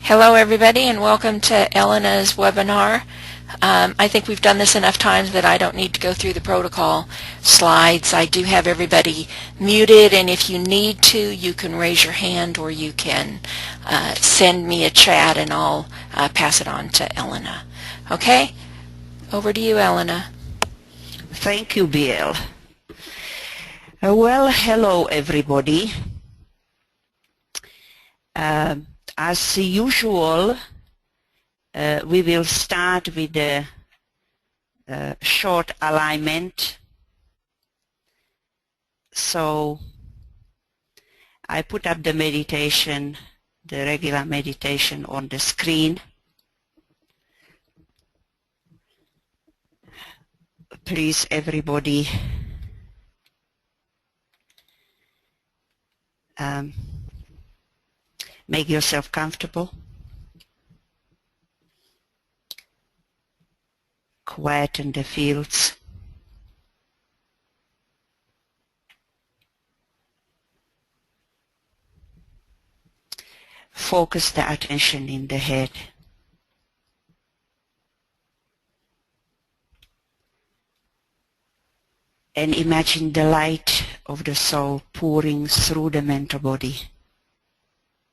Hello everybody and welcome to Elena's webinar. I think we've done this enough times that I don't need to go through the protocol slides. I do have everybody muted, and if you need to, you can raise your hand or you can send me a chat and I'll pass it on to Elena. Okay? Over to you, Elena. Thank you, Biel. Well, hello everybody. As usual, we will start with a short alignment. So I put up the meditation, the regular meditation on the screen. Please, everybody, make yourself comfortable. Quieten the fields. Focus the attention in the head. And imagine the light of the soul pouring through the mental body,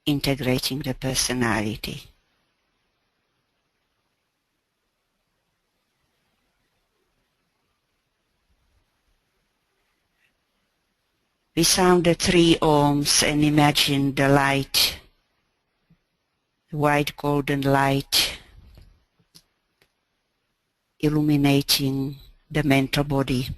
integrating the personality. We sound the 3 ohms and imagine the light, the white golden light, illuminating the mental body.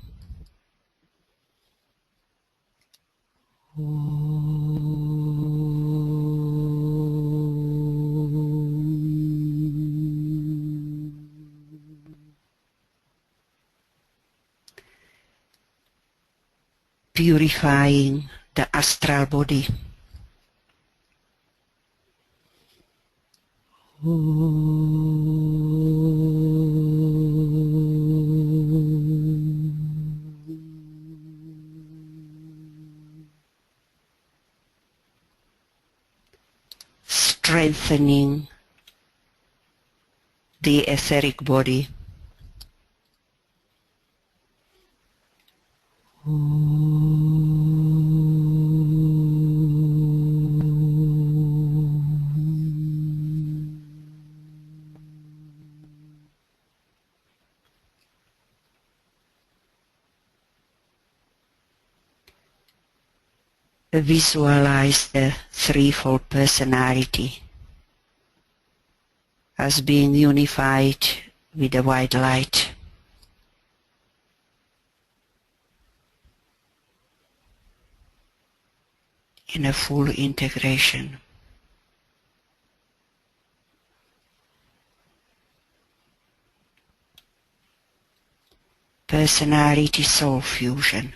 Purifying the astral body. Strengthening the etheric body. Visualize the threefold personality as being unified with the white light. In a full integration. Personality soul fusion.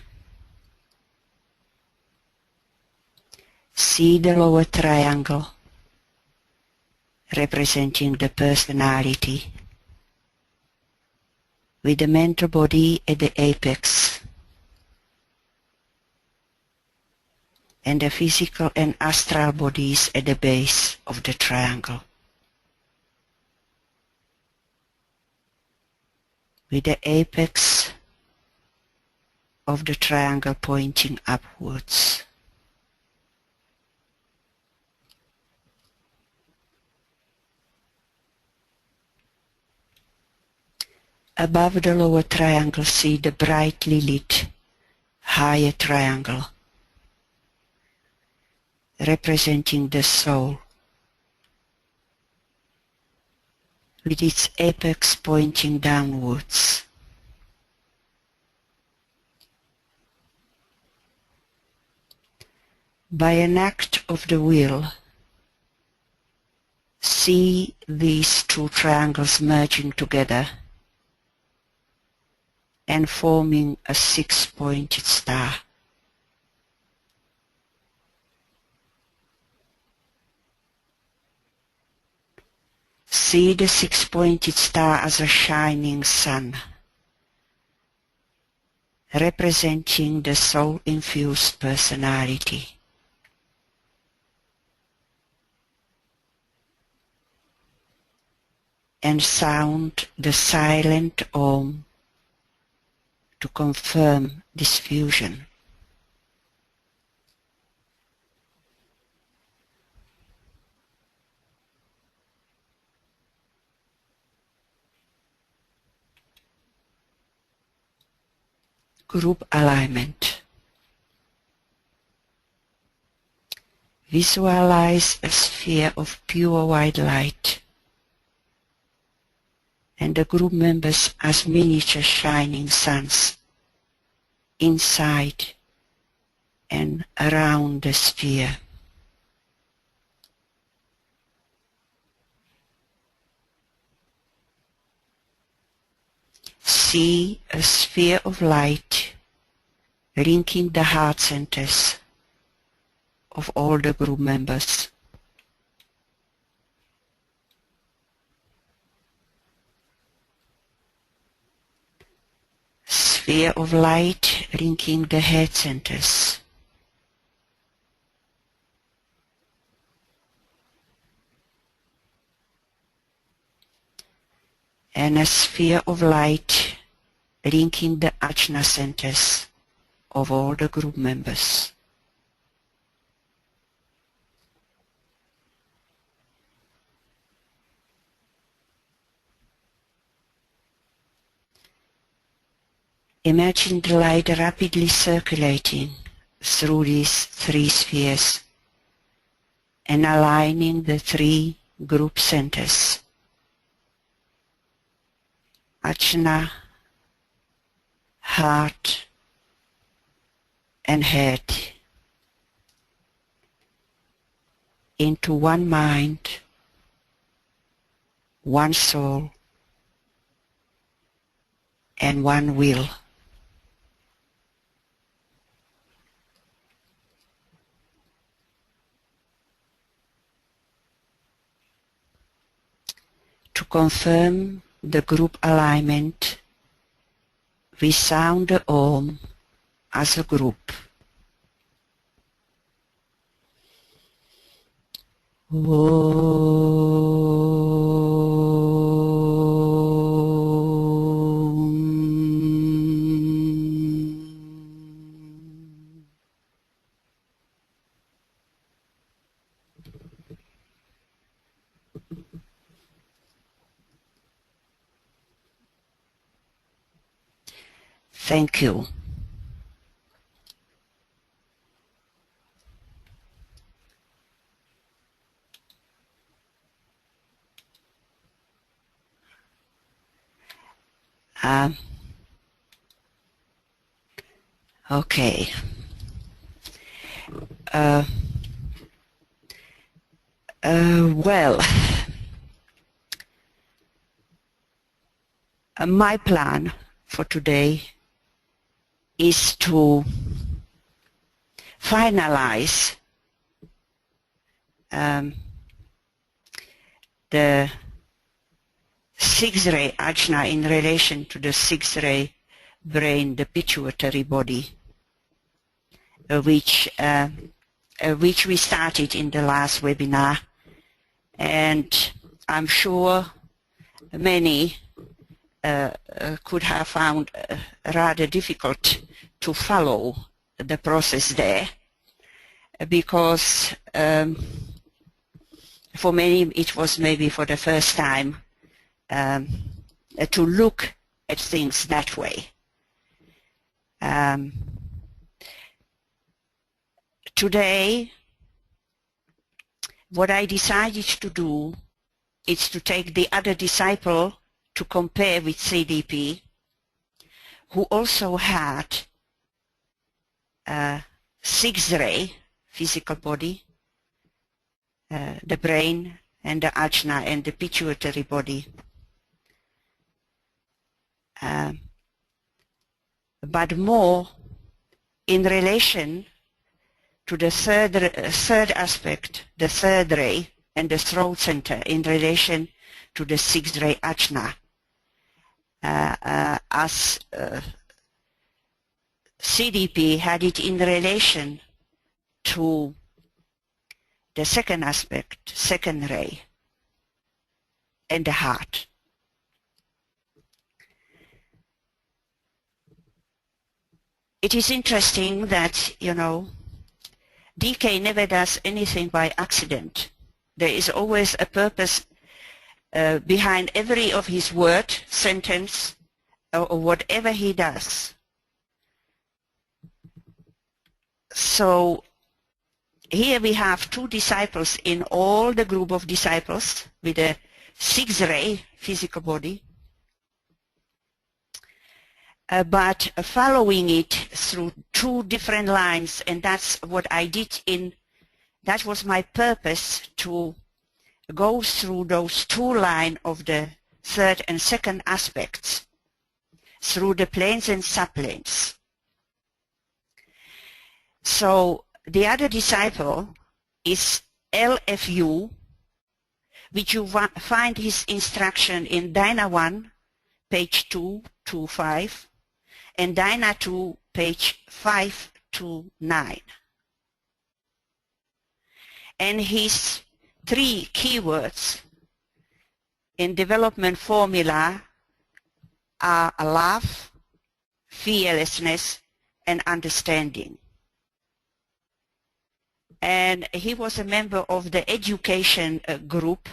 See the lower triangle representing the personality with the mental body at the apex and the physical and astral bodies at the base of the triangle, with the apex of the triangle pointing upwards. Above the lower triangle, see the brightly lit higher triangle, representing the soul, with its apex pointing downwards. By an act of the will, see these 2 triangles merging together and forming a 6-pointed star. See the 6-pointed star as a shining sun, representing the soul-infused personality. and sound the silent Om to confirm this fusion. Group alignment. Visualize a sphere of pure white light and the group members as miniature shining suns inside and around the sphere. See a sphere of light linking the heart centers of all the group members. Sphere of light linking the head centers. And a sphere of light linking the ajna centers of all the group members. Imagine the light rapidly circulating through these three spheres and aligning the three group centers. Ajna, heart, and head into one mind, one soul, and one will. To confirm the group alignment, we sound the Om as a group. Thank you. Okay. Well, my plan for today is to finalize the six-ray ajna in relation to the six-ray brain, the pituitary body, which we started in the last webinar, and I'm sure many could have found rather difficult to follow the process there, because for many it was maybe for the first time to look at things that way. Today, what I decided to do is to take the other disciple to compare with C.D.P, who also had a six-ray physical body, the brain and the ajna and the pituitary body. But more in relation to the third aspect, the third ray and the throat center, in relation to the six-ray ajna, as C.D.P had it in relation to the second aspect, second ray, and the heart. it is interesting that, you know, DK never does anything by accident. There is always a purpose behind every of his word, sentence, or whatever he does. So here we have two disciples in all the group of disciples with a 6-ray physical body, but following it through two different lines, and that's what I did that was my purpose, to go through those two lines of the third and second aspects, through the planes and subplanes. So the other disciple is LFU, which you find his instruction in DINA 1, page 225, and DINA 2, page 529. And his 3 keywords in development formula are love, fearlessness, and understanding. And he was a member of the education group,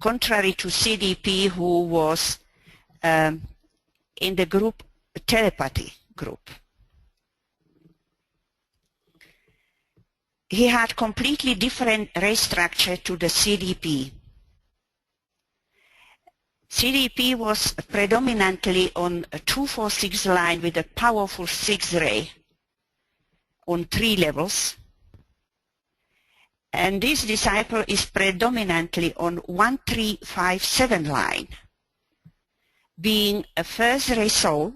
contrary to C.D.P, who was in the group telepathy group. He had completely different race structure to the C.D.P. C.D.P was predominantly on a 246 line with a powerful 6-ray on 3 levels. And this disciple is predominantly on 1357 line, being a 1st-ray soul,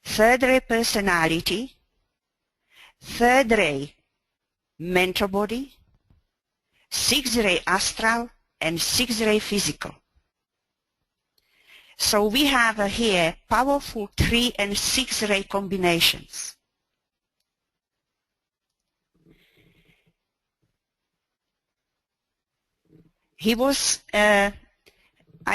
3rd-ray personality, 3rd-ray mental body, 6th-ray astral, and 6th-ray physical. So we have here powerful 3 and 6-ray combinations. He was, I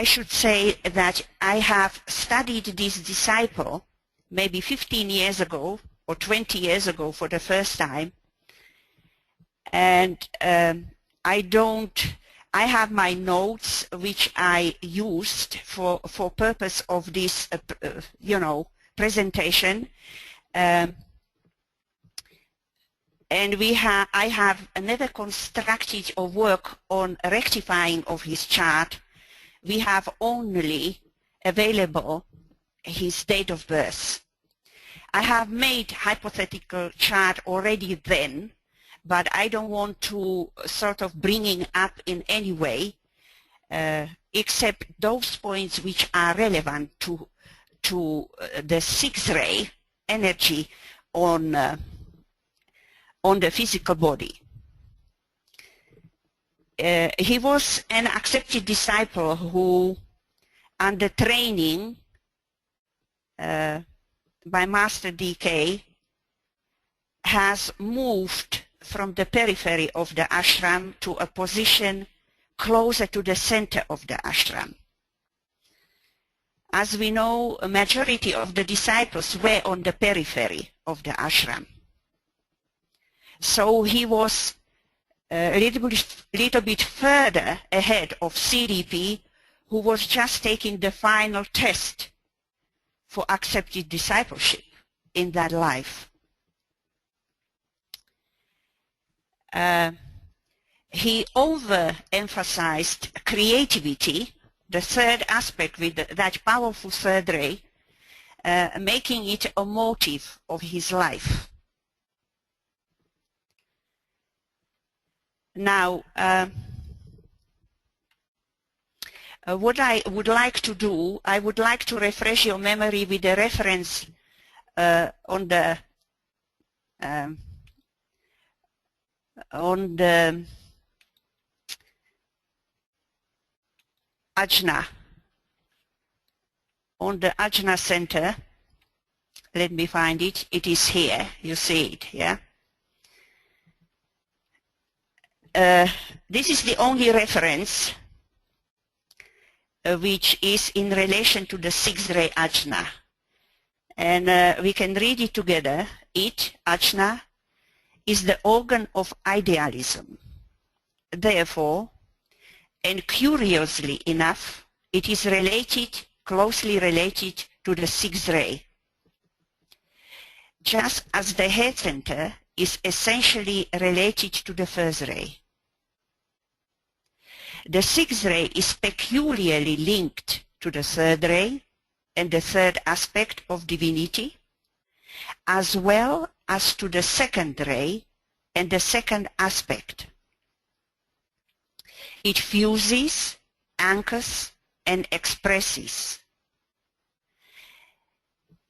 should say that I have studied this disciple maybe 15 years ago or 20 years ago for the first time, and I have my notes which I used for purpose of this, you know, presentation. And I have never constructed or worked on rectifying of his chart. We have only available his date of birth. I have made hypothetical chart already then, but I don't want to sort of bringing up in any way, except those points which are relevant to the 6-ray energy on the physical body. He was an accepted disciple who, under training by Master DK, has moved from the periphery of the ashram to a position closer to the center of the ashram. As we know, a majority of the disciples were on the periphery of the ashram. So he was a little bit further ahead of C.D.P, who was just taking the final test for accepted discipleship in that life. He overemphasized creativity, the 3rd aspect with that powerful 3rd ray, making it a motive of his life. Now, what I would like to do, I would like to refresh your memory with a reference on the ajna, on the ajna center. Let me find it. It is here. You see it, yeah? This is the only reference which is in relation to the 6th ray ajna. And we can read it together. It, ajna, is the organ of idealism. Therefore, and curiously enough, it is related, closely related to the sixth ray. Just as the head center is essentially related to the first ray. The sixth ray is peculiarly linked to the third ray and the third aspect of divinity, as well as to the second ray and the second aspect. It fuses, anchors, and expresses.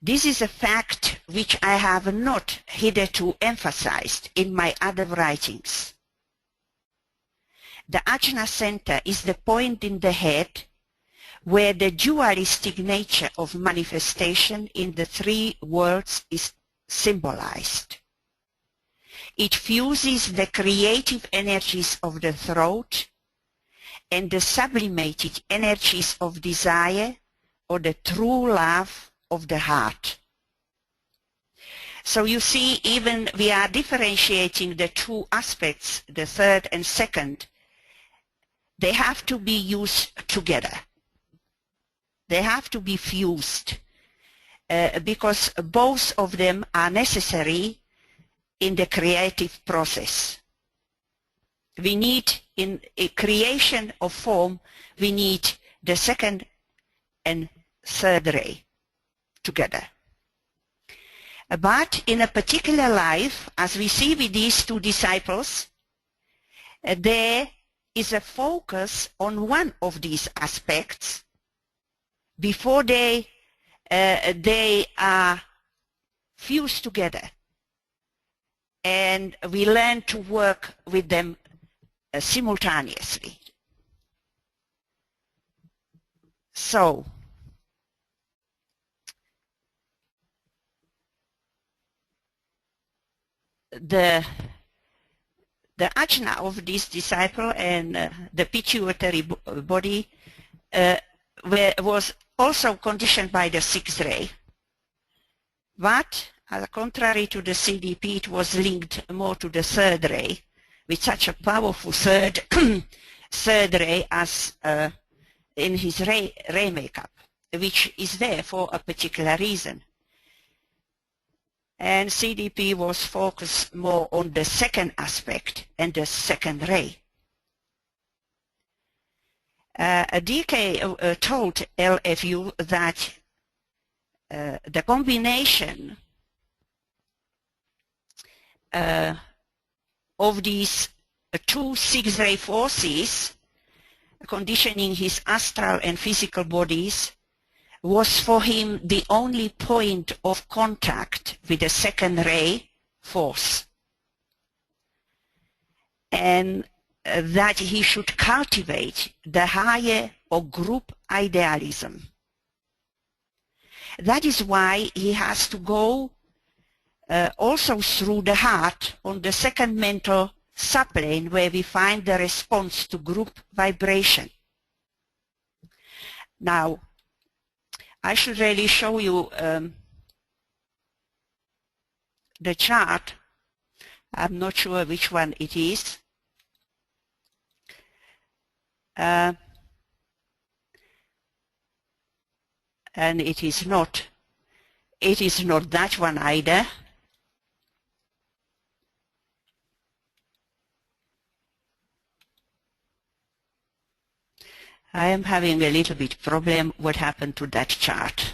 This is a fact which I have not hitherto emphasized in my other writings. The ajna center is the point in the head where the dualistic nature of manifestation in the three worlds is symbolized. It fuses the creative energies of the throat and the sublimated energies of desire or the true love of the heart. So you see, even we are differentiating the two aspects, the third and second. They have to be used together. They have to be fused because both of them are necessary in the creative process. We need, in a creation of form, we need the second and third ray together. But in a particular life, as we see with these two disciples, there is a focus on one of these aspects before they are fused together. And we learn to work with them simultaneously. So, the ajna of this disciple and the pituitary body was also conditioned by the sixth ray. But, contrary to the C.D.P, it was linked more to the third ray, with such a powerful third ray as in his ray makeup, which is there for a particular reason. And C.D.P was focused more on the second aspect and the second ray. DK told LFU that the combination of these two sixth ray forces conditioning his astral and physical bodies was for him the only point of contact with the second ray force, and that he should cultivate the higher or group idealism. That is why he has to go also through the heart on the second mental subplane, where we find the response to group vibration. Now, I should really show you the chart. I'm not sure which one it is. And it is not that one either. I am having a little bit problem what happened to that chart.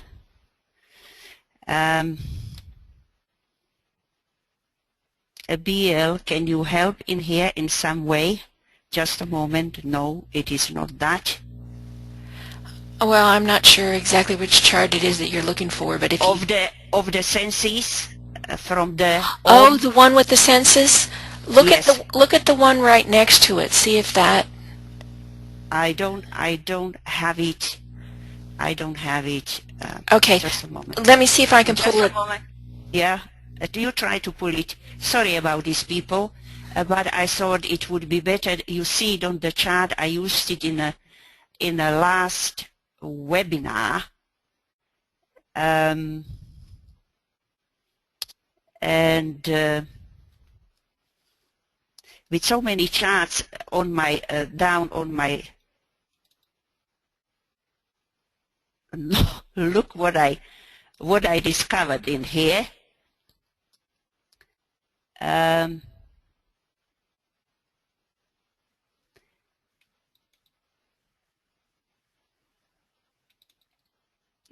BL, can you help in here in some way? Just a moment. No, it is not that. Well, I'm not sure exactly which chart it is that you're looking for, but if of the senses from the the one with the senses. Look at the one right next to it. See if that. I don't have it. I don't have it. Okay. Just a moment. Let me see if I can pull it. Yeah. You try to pull it. Sorry about these people, but I thought it would be better. You see it on the chart. I used it in a last webinar. And with so many charts on my down on my look what I discovered in here.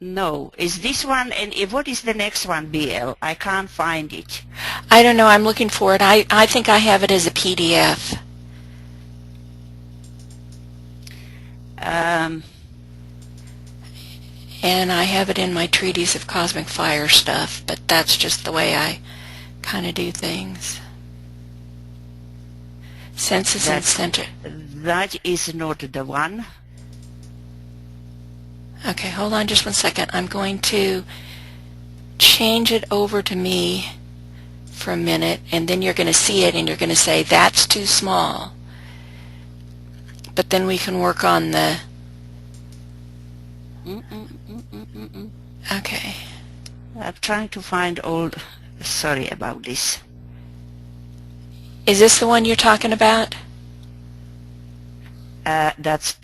No, is this one, and what is the next one, BL? I can't find it. I don't know, I'm looking for it. I think I have it as a PDF. And I have it in my Treatise of Cosmic Fire stuff, but that's just the way I kind of do things. Census and center. That is not the one. Okay, hold on just one second. I'm going to change it over to me for a minute, and then you're going to see it and you're going to say, that's too small. But then we can work on the... Okay. I'm trying to find all... Sorry about this. Is this the one you're talking about? That's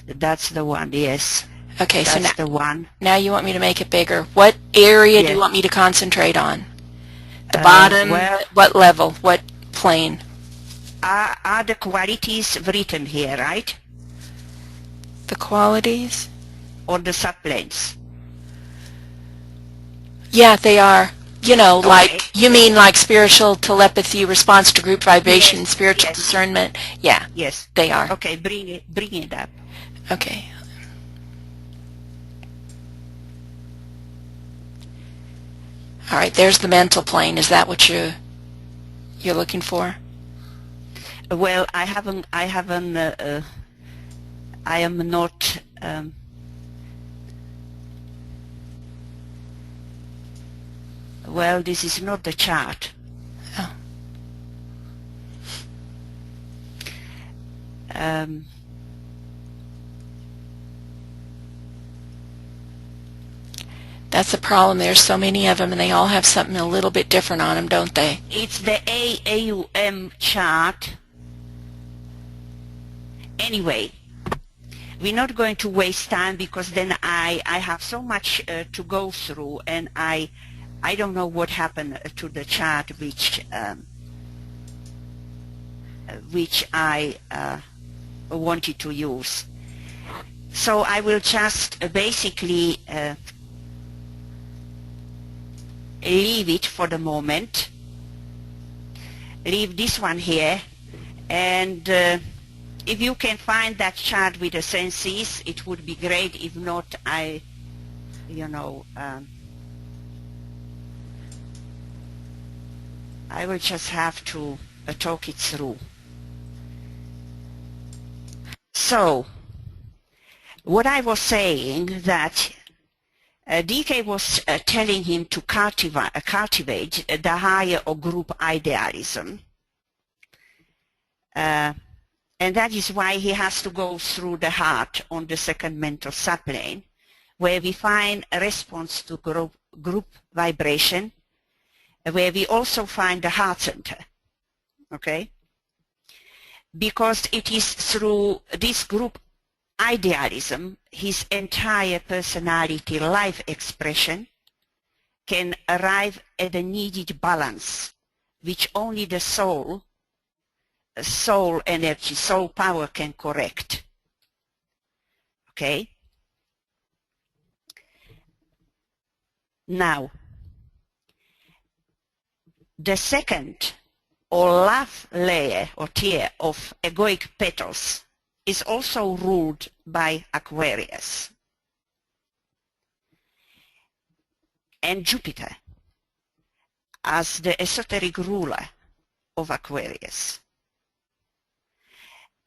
the one, yes. Okay, that's so now, the one. Now you want me to make it bigger. What area do you want me to concentrate on? The bottom? Well, what level? What plane? Are the qualities written here, right? The qualities? On the subplanes? Yeah, they are. You know, okay. Like, you mean like spiritual telepathy, response to group vibration, yes. Spiritual yes. discernment? Yeah, yes, they are. Okay, bring it up. Okay. All right, there's the mental plane. Is that what you're looking for? Well, I am not. Well, this is not the chart. Oh. That's the problem. There's so many of them, and they all have something a little bit different on them, don't they? It's the AUM chart. Anyway, we're not going to waste time because then I have so much to go through, and I don't know what happened to the chart which I wanted to use. So I will just basically leave it for the moment, leave this one here, and if you can find that chart with the senses, it would be great. If not, I will just have to talk it through. So, what I was saying that DK was telling him to cultivate the higher or group idealism. And that is why he has to go through the heart on the second mental subplane, where we find a response to group vibration, where we also find the heart center, okay? Because it is through this group idealism, his entire personality life expression can arrive at a needed balance, which only the soul energy, soul power can correct. Okay? Now, the second or last layer or tier of egoic petals is also ruled by Aquarius and Jupiter as the esoteric ruler of Aquarius.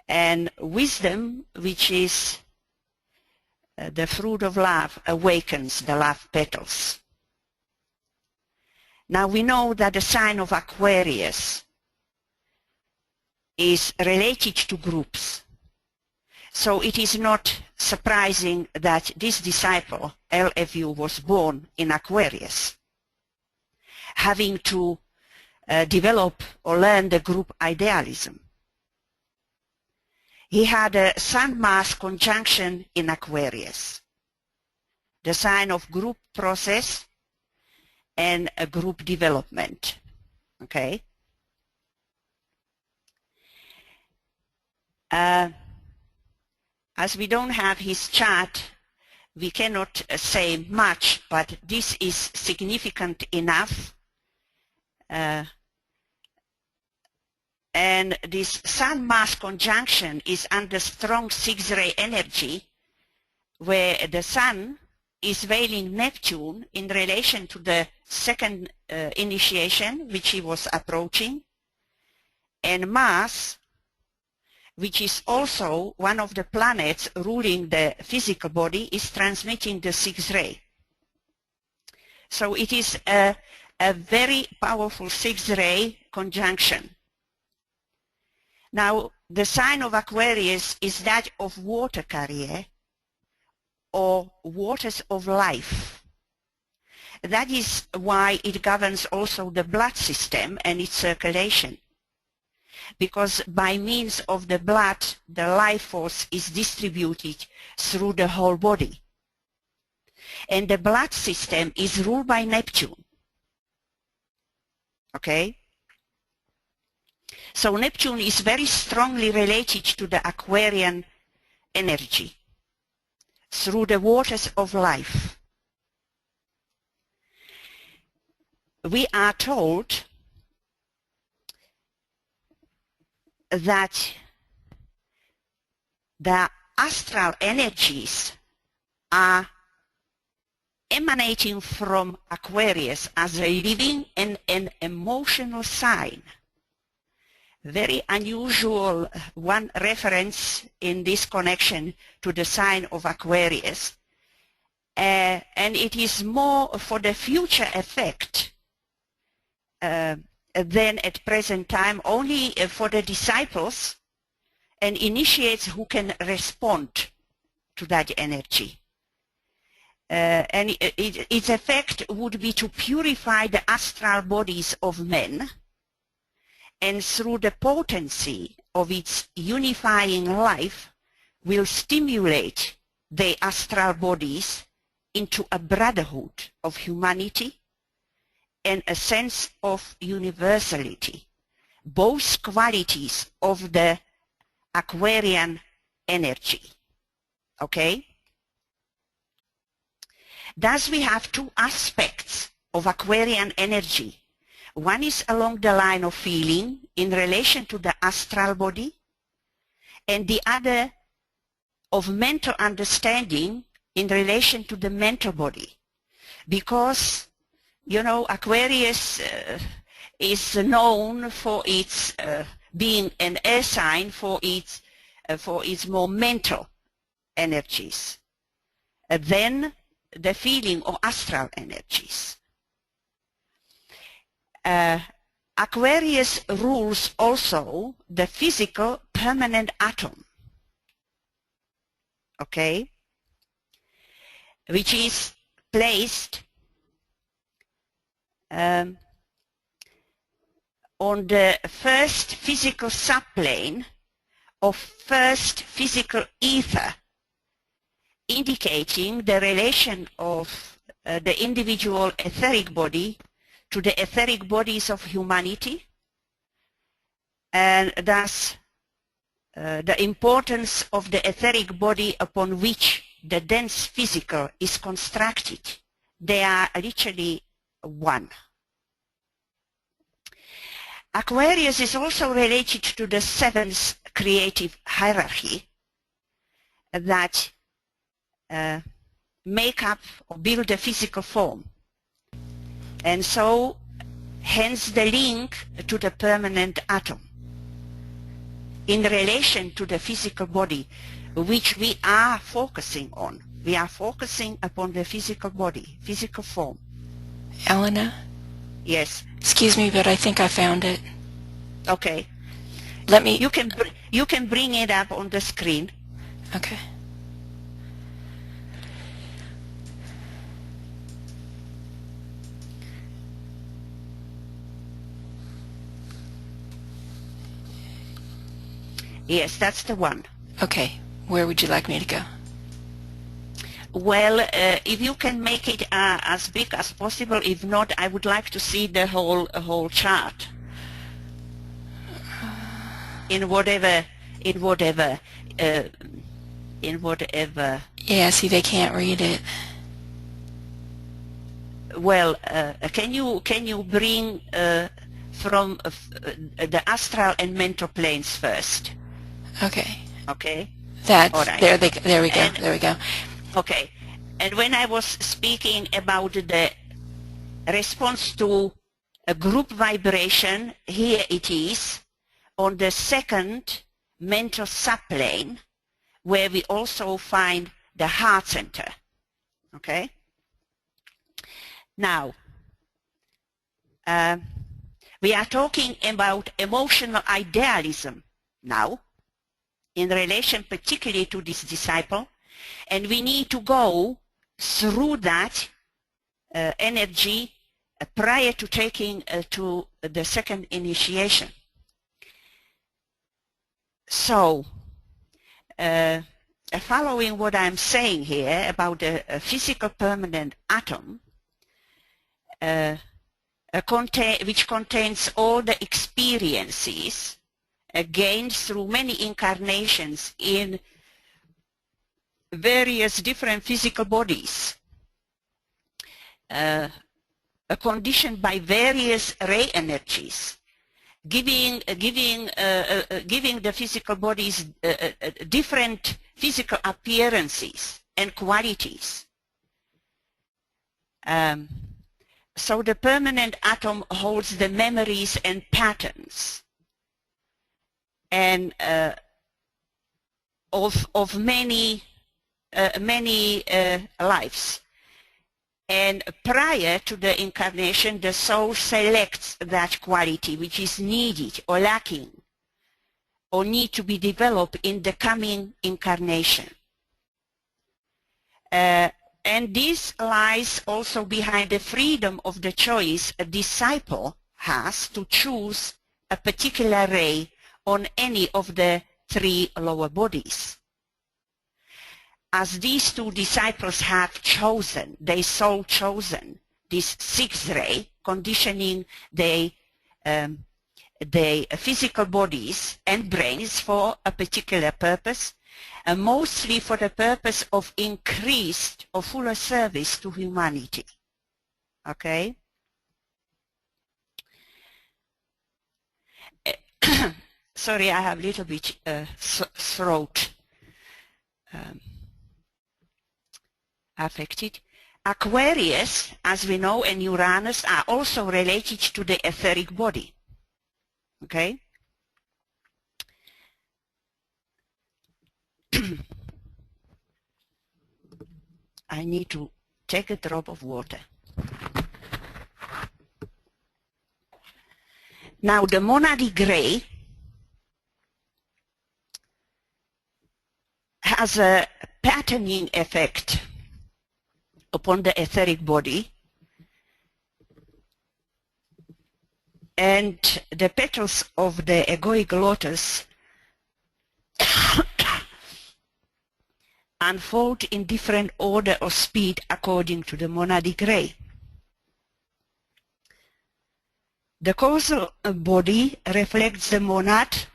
And wisdom, which is the fruit of love, awakens the love petals. Now we know that the sign of Aquarius is related to groups. So it is not surprising that this disciple, LFU, was born in Aquarius, having to develop or learn the group idealism. He had a Sun-Mars conjunction in Aquarius, the sign of group process and a group development. Okay. As we don't have his chart, we cannot say much, but this is significant enough. And this Sun-Mars conjunction is under strong 6-ray energy, where the Sun is veiling Neptune in relation to the second initiation, which he was approaching, and Mars, which is also one of the planets ruling the physical body, is transmitting the 6-ray. So it is a very powerful 6-ray conjunction. Now, the sign of Aquarius is that of water carrier, or waters of life. That is why it governs also the blood system and its circulation. Because by means of the blood, the life force is distributed through the whole body. And the blood system is ruled by Neptune. Okay? So Neptune is very strongly related to the Aquarian energy through the waters of life. We are told that the astral energies are emanating from Aquarius as a living and an emotional sign. Very unusual one reference in this connection to the sign of Aquarius. And it is more for the future effect than at present time, only for the disciples and initiates who can respond to that energy. And its effect would be to purify the astral bodies of men, and through the potency of its unifying life will stimulate the astral bodies into a brotherhood of humanity and a sense of universality, both qualities of the Aquarian energy. Okay? Thus we have two aspects of Aquarian energy. One is along the line of feeling in relation to the astral body, and the other of mental understanding in relation to the mental body. Because, you know, Aquarius is known for its being an air sign, for its more mental energies than the feeling or astral energies. Aquarius rules also the physical permanent atom, okay, which is placed on the first physical subplane of first physical ether, indicating the relation of the individual etheric body to the etheric bodies of humanity, and thus the importance of the etheric body upon which the dense physical is constructed. They are literally one. Aquarius is also related to the seventh creative hierarchy that make up or build a physical form. And so, hence the link to the permanent atom in relation to the physical body, which we are focusing on. We are focusing upon the physical body, physical form. Elena? Yes. Excuse me, but I think I found it. Okay. Let me... You can bring it up on the screen. Okay. Yes, that's the one. Okay. Where would you like me to go? Well, if you can make it as big as possible. If not, I would like to see the whole chart. In whatever. Yeah, see, they can't read it. Well, can you bring from the astral and mental planes first? Okay. Okay. That's All right. there we go. And, there we go. okay. And when I was speaking about the response to a group vibration, here it is on the second mental subplane, where we also find the heart center. Okay. Now, we are talking about emotional idealism now, in relation particularly to this disciple, and we need to go through that energy prior to taking to the second initiation. So, following what I'm saying here about the physical permanent atom, which contains all the experiences gained through many incarnations in various different physical bodies, conditioned by various ray energies, giving the physical bodies different physical appearances and qualities. So the permanent atom holds the memories and patterns and of many lives. And prior to the incarnation, the soul selects that quality which is needed or lacking or need to be developed in the coming incarnation. And this lies also behind the freedom of the choice a disciple has to choose a particular ray on any of the three lower bodies. As these two disciples have chosen, they soul chosen this sixth ray, conditioning their physical bodies and brains for a particular purpose, and mostly for the purpose of increased or fuller service to humanity. Okay? Sorry, I have a little bit throat affected. Aquarius, as we know, and Uranus are also related to the etheric body. Okay? I need to take a drop of water. Now, the monadic ray has a patterning effect upon the etheric body, and the petals of the egoic lotus unfold in different order or speed according to the monadic ray. The causal body reflects the monad,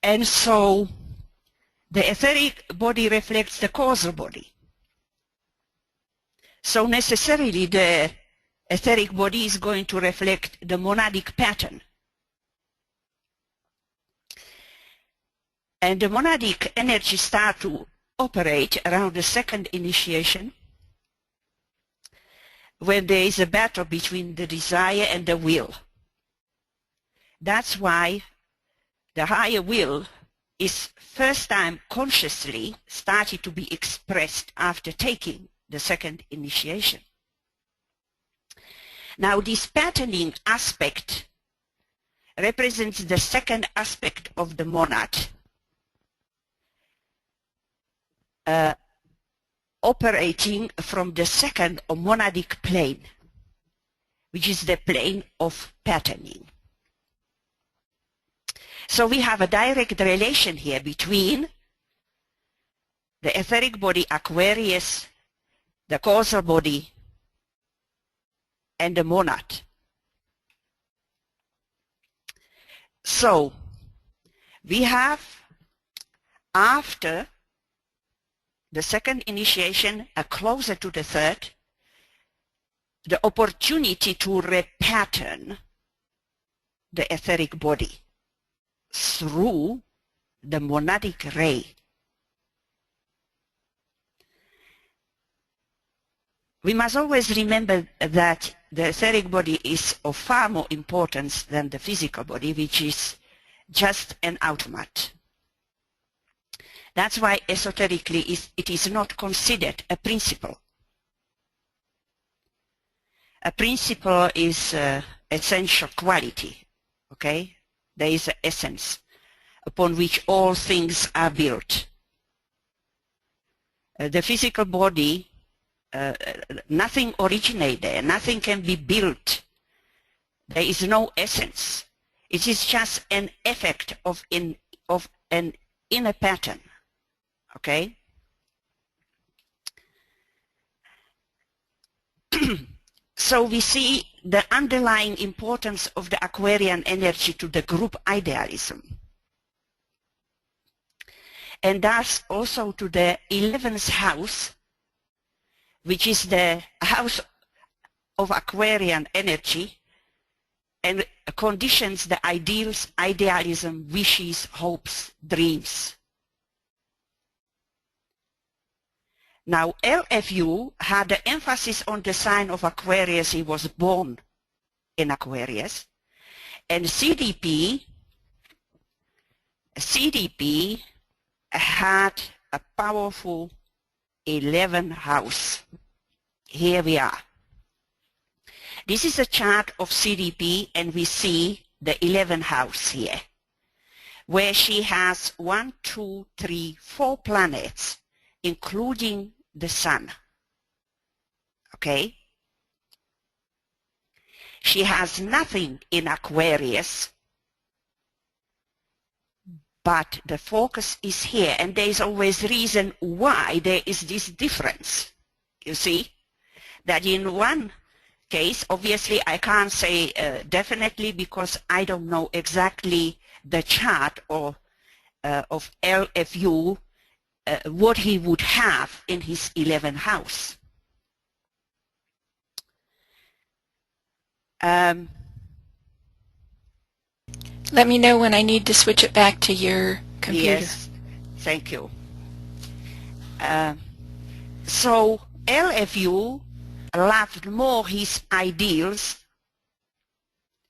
and so the etheric body reflects the causal body. So necessarily the etheric body is going to reflect the monadic pattern. And the monadic energy starts to operate around the second initiation, when there is a battle between the desire and the will. That's why the higher will is first time consciously started to be expressed after taking the second initiation. Now, this patterning aspect represents the second aspect of the monad, operating from the second or monadic plane, which is the plane of patterning. So we have a direct relation here between the etheric body Aquarius, the causal body, and the monad. So we have, after the second initiation, closer to the third, the opportunity to repattern the etheric body through the monadic ray. We must always remember that the etheric body is of far more importance than the physical body, which is just an automat. That's why esoterically it is not considered a principle. A principle is essential quality, okay? There is an essence upon which all things are built. The physical body, nothing originates there, nothing can be built. There is no essence. It is just an effect of an inner pattern, okay? So we see the underlying importance of the Aquarian energy to the group idealism, and thus also to the 11th house, which is the house of Aquarian energy, and conditions the ideals, idealism, wishes, hopes, dreams. Now, LFU had the emphasis on the sign of Aquarius. He was born in Aquarius. And C.D.P. had a powerful 11th house. Here we are. This is a chart of C.D.P. and we see the 11th house here, where she has 1, 2, 3, 4 planets, including the sun. Okay? She has nothing in Aquarius, but the focus is here, and there is always reason why there is this difference. You see? That in one case, obviously I can't say definitely because I don't know exactly the chart of LFU, what he would have in his 11th house. Let me know when I need to switch it back to your computer. Yes, thank you. So LFU loved more his ideals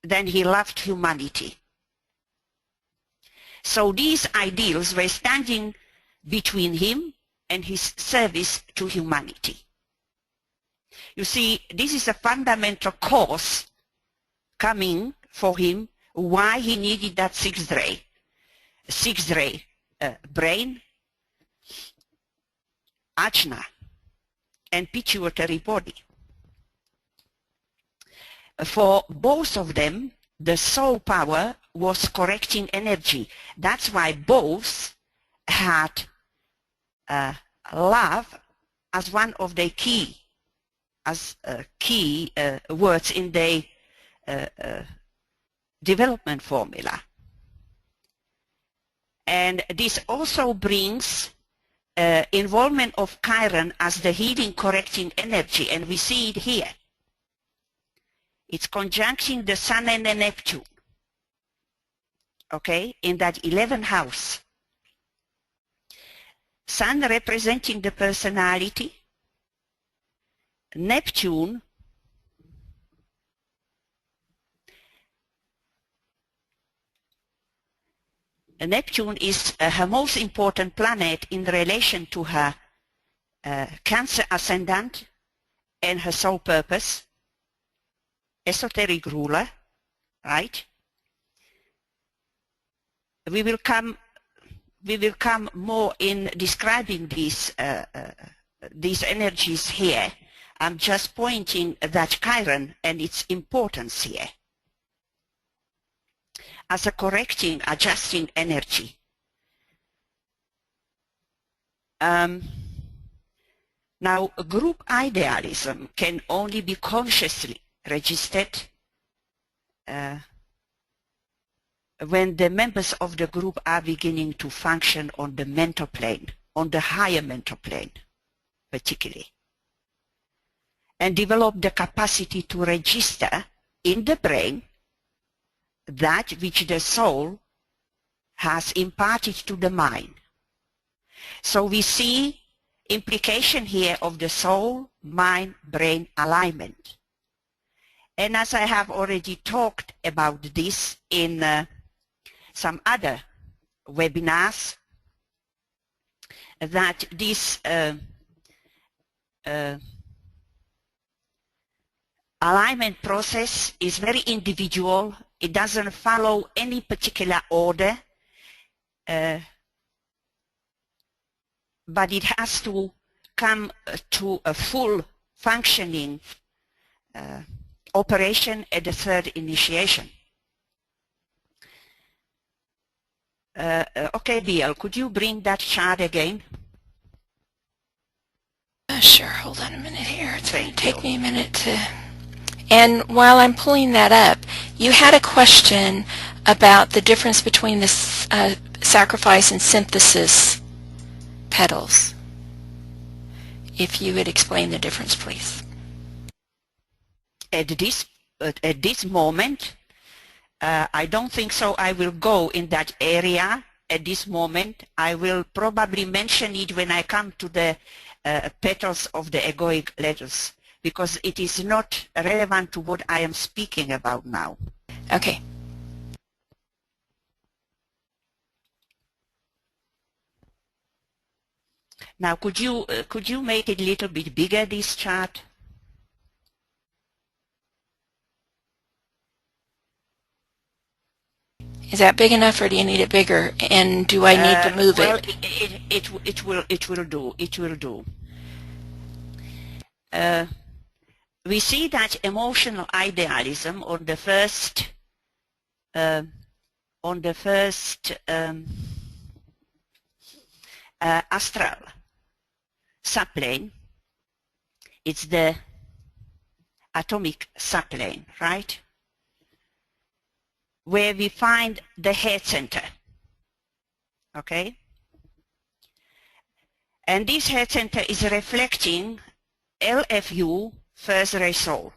than he loved humanity. So these ideals were standing between him and his service to humanity. You see, this is a fundamental cause coming for him why he needed that sixth ray. Sixth ray, brain, ajna, and pituitary body. For both of them, the soul power was correcting energy. That's why both had love as one of their key words in their development formula. And this also brings involvement of Chiron as the healing correcting energy, and we see it here. It's conjuncting the Sun and the Neptune, okay, in that 11th house. Sun representing the personality, Neptune is her most important planet in relation to her Cancer ascendant and her soul purpose, esoteric ruler, right? We will come more in describing these energies here. I'm just pointing that Chiron and its importance here. as a correcting, adjusting energy. Now, group idealism can only be consciously registered when the members of the group are beginning to function on the mental plane, on the higher mental plane, particularly, and develop the capacity to register in the brain that which the soul has imparted to the mind. So we see implication here of the soul, mind, brain alignment. And as I have already talked about this in some other webinars, that this alignment process is very individual. It doesn't follow any particular order, but it has to come to a full functioning operation at the third initiation. Okay, Bill, could you bring that chart again? Sure, hold on a minute here. It's going to take me a minute to... And while I'm pulling that up, you had a question about the difference between the sacrifice and synthesis petals. If you would explain the difference, please. At this moment, I don't think so. I will go in that area at this moment. I will probably mention it when I come to the petals of the egoic letters, because it is not relevant to what I am speaking about now. Okay. Now, could you make it a little bit bigger, this chart? Is that big enough, or do you need it bigger? And do I need to move well, it? It will do. It will do. We see that emotional idealism on the first astral subplane. It's the atomic subplane, right? Where we find the head center, okay? And this head center is reflecting LFU, first ray soul.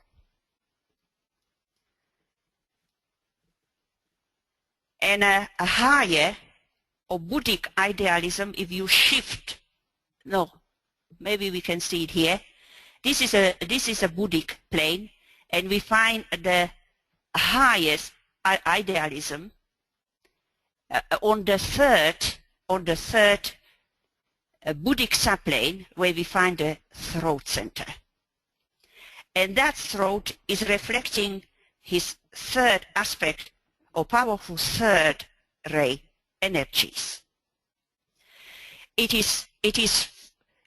And a higher or Buddhic idealism, if you shift, no, maybe we can see it here. This is a Buddhic plane, and we find the highest idealism on the third Buddhic subplane, where we find the throat center. And that throat is reflecting his third aspect or powerful third ray energies. It is,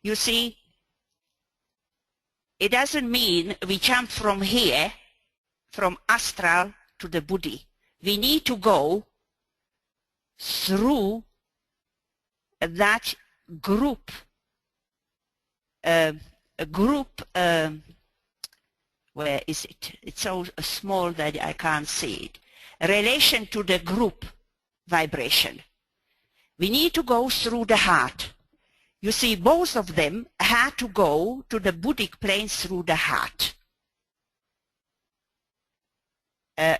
you see, it doesn't mean we jump from here, from astral to the Buddhi. We need to go through that group, where is it? It's so small that I can't see it. Relation to the group vibration. We need to go through the heart. You see, both of them had to go to the Buddhic plane through the heart,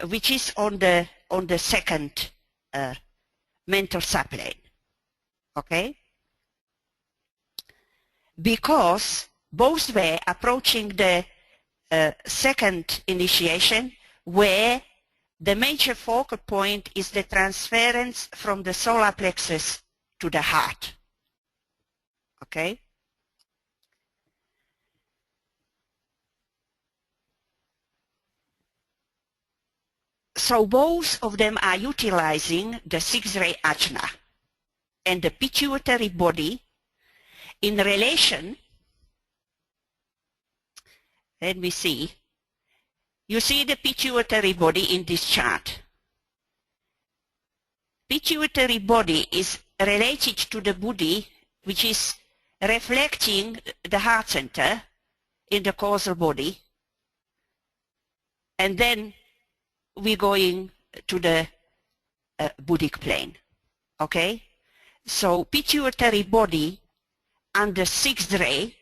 which is on the second mental subplane. Okay? Because both were approaching the second initiation, where the major focal point is the transference from the solar plexus to the heart. Okay? So both of them are utilizing the six-ray ajna and the pituitary body in relation. Let me see. You see the pituitary body in this chart. pituitary body is related to the body, which is reflecting the heart center in the causal body. And then we're going to the Buddhic plane. Okay? So pituitary body and the sixth ray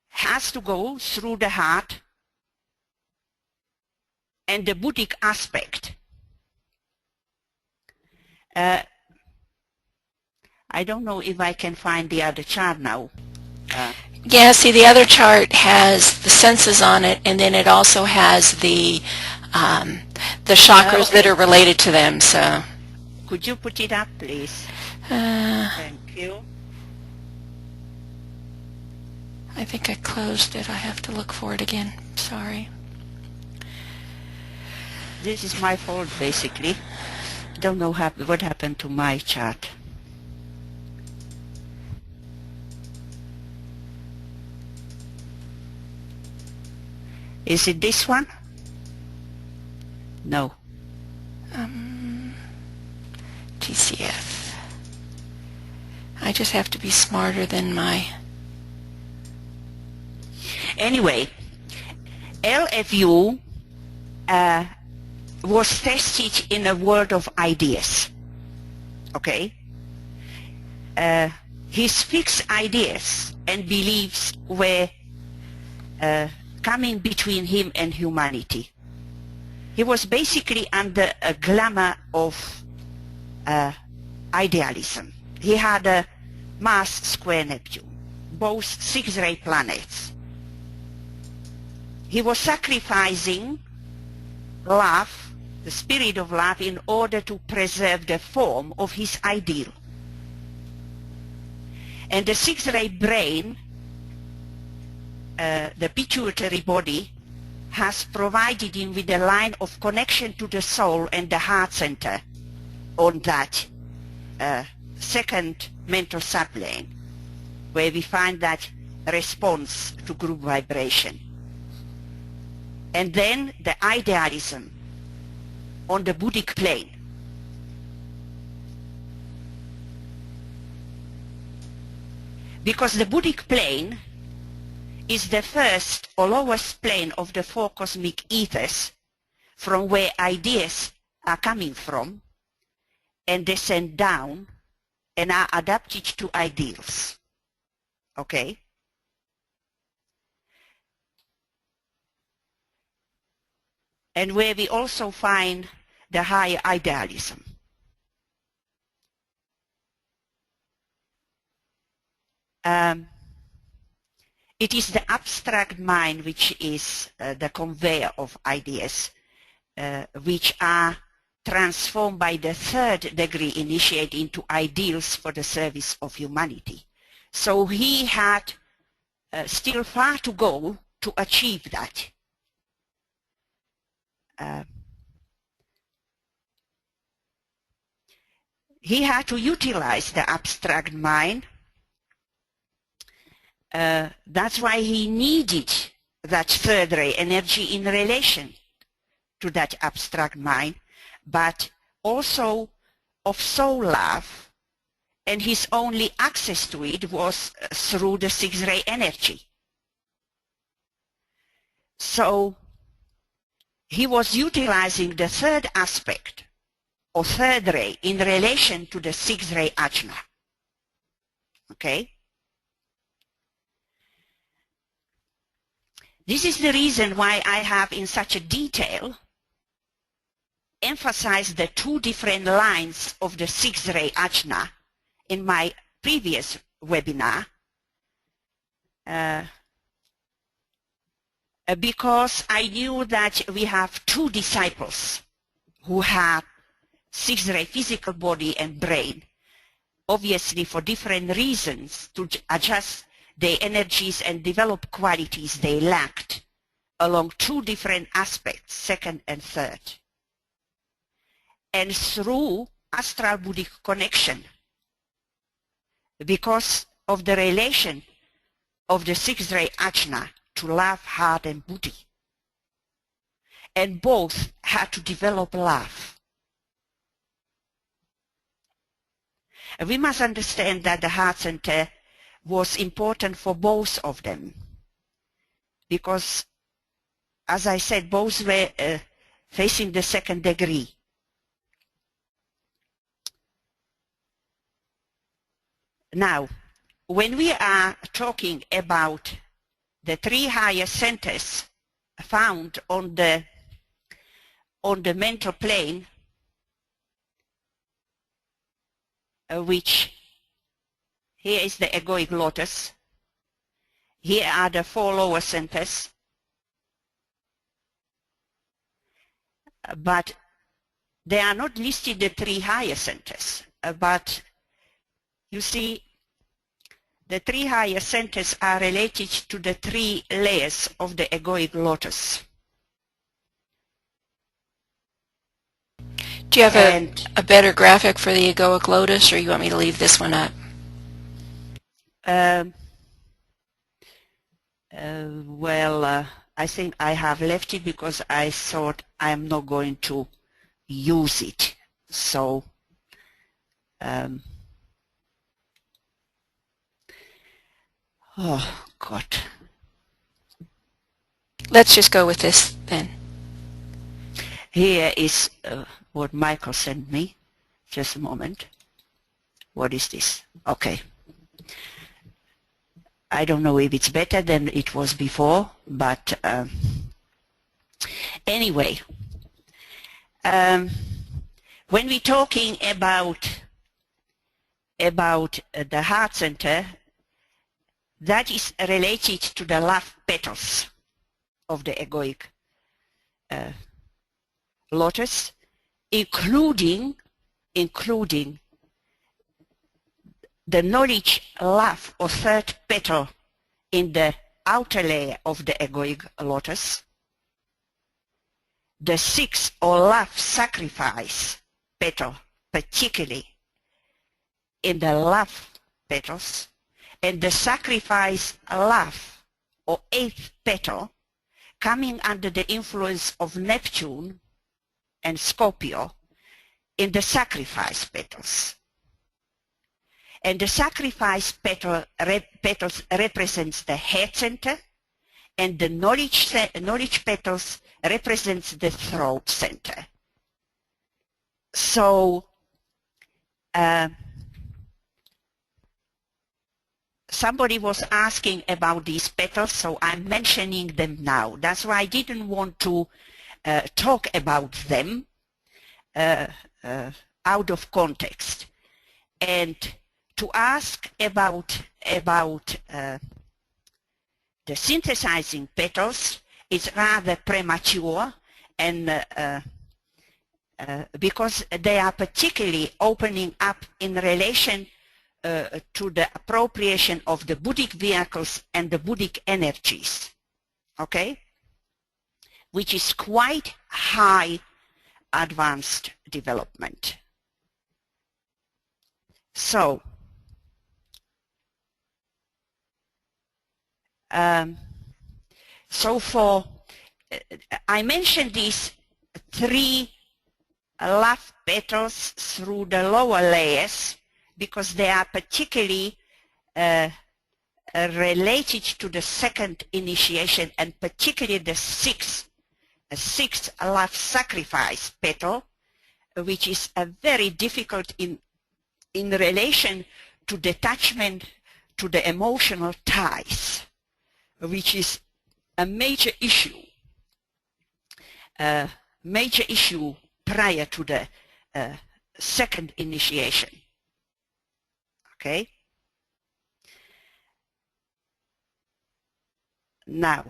has to go through the heart and the Buddhic aspect. I don't know if I can find the other chart now. Yeah, see, the other chart has the senses on it, and then it also has the chakras that are related to them. So, could you put it up, please? Thank you. I think I closed it. I have to look for it again. Sorry. This is my fault, basically. Don't know what happened to my chart. Is it this one? No. TCF. I just have to be smarter than my... Anyway, LFU was tested in a world of ideas. Okay? His fixed ideas and beliefs were coming between him and humanity. He was basically under a glamour of idealism. He had a mass square Neptune, both six-ray planets. He was sacrificing love, the spirit of love, in order to preserve the form of his ideal. And the six-ray brain, the pituitary body, has provided him with a line of connection to the soul and the heart center on that second mental subplane, where we find that response to group vibration. And then the idealism on the Buddhic plane. Because the Buddhic plane is the first or lowest plane of the four cosmic ethers, from where ideas are coming from and descend down and are adapted to ideals. Okay? And where we also find the higher idealism. It is the abstract mind which is the conveyor of ideas, which are transformed by the third degree initiate into ideals for the service of humanity. So he had still far to go to achieve that. He had to utilize the abstract mind. That's why he needed that third ray energy in relation to that abstract mind, but also of soul love, and his only access to it was through the sixth ray energy. So he was utilizing the third aspect, or third ray, in relation to the sixth ray ajna. Okay? This is the reason why I have in such a detail emphasized the two different lines of the sixth ray ajna in my previous webinar, because I knew that we have two disciples who have sixth ray physical body and brain, obviously for different reasons, to adjust their energies and develop qualities they lacked along two different aspects, second and third. And through astral Buddhic connection, because of the relation of the sixth ray ajna to love, heart and buddhi. And both had to develop love. We must understand that the heart center was important for both of them, because, as I said, both were facing the second degree. Now, when we are talking about the three higher centers found on the mental plane, which here is the egoic lotus, here are the four lower centers, but they are not listed the three higher centers, but you see, the three higher centers are related to the three layers of the egoic lotus. Do you have a better graphic for the egoic lotus, or you want me to leave this one up? Well, I think I have left it because I thought I'm not going to use it. So, oh, God. Let's just go with this then. Here is what Michael sent me. Just a moment. What is this? Okay. I don't know if it's better than it was before, but anyway, when we're talking about the heart center, that is related to the love petals of the egoic lotus, including the knowledge love or third petal in the outer layer of the egoic lotus, the sixth or love sacrifice petal, particularly in the love petals, and the sacrifice love or eighth petal coming under the influence of Neptune and Scorpio in the sacrifice petals. And the sacrifice petals represents the head center, and the knowledge petals represents the throat center. So somebody was asking about these petals, so I'm mentioning them now. That's why I didn't want to talk about them out of context. And to ask about the synthesizing petals is rather premature, and because they are particularly opening up in relation to the appropriation of the Buddhic vehicles and the Buddhic energies, okay, which is quite high advanced development. So, I mentioned these three love petals through the lower layers because they are particularly related to the second initiation, and particularly the sixth love sacrifice petal, which is very difficult in relation to detachment to the emotional ties, which is a major issue prior to the second initiation. Okay? Now,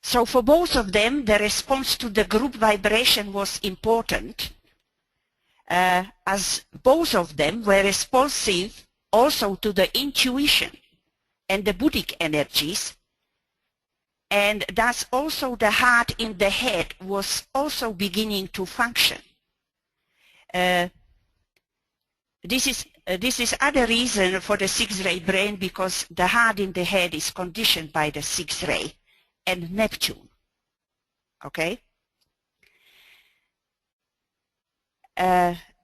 so for both of them, the response to the group vibration was important, as both of them were responsive also to the intuition and the Buddhic energies, and thus also the heart in the head was also beginning to function. This is other reason for the sixth-ray brain, because the heart in the head is conditioned by the sixth ray and Neptune. Okay?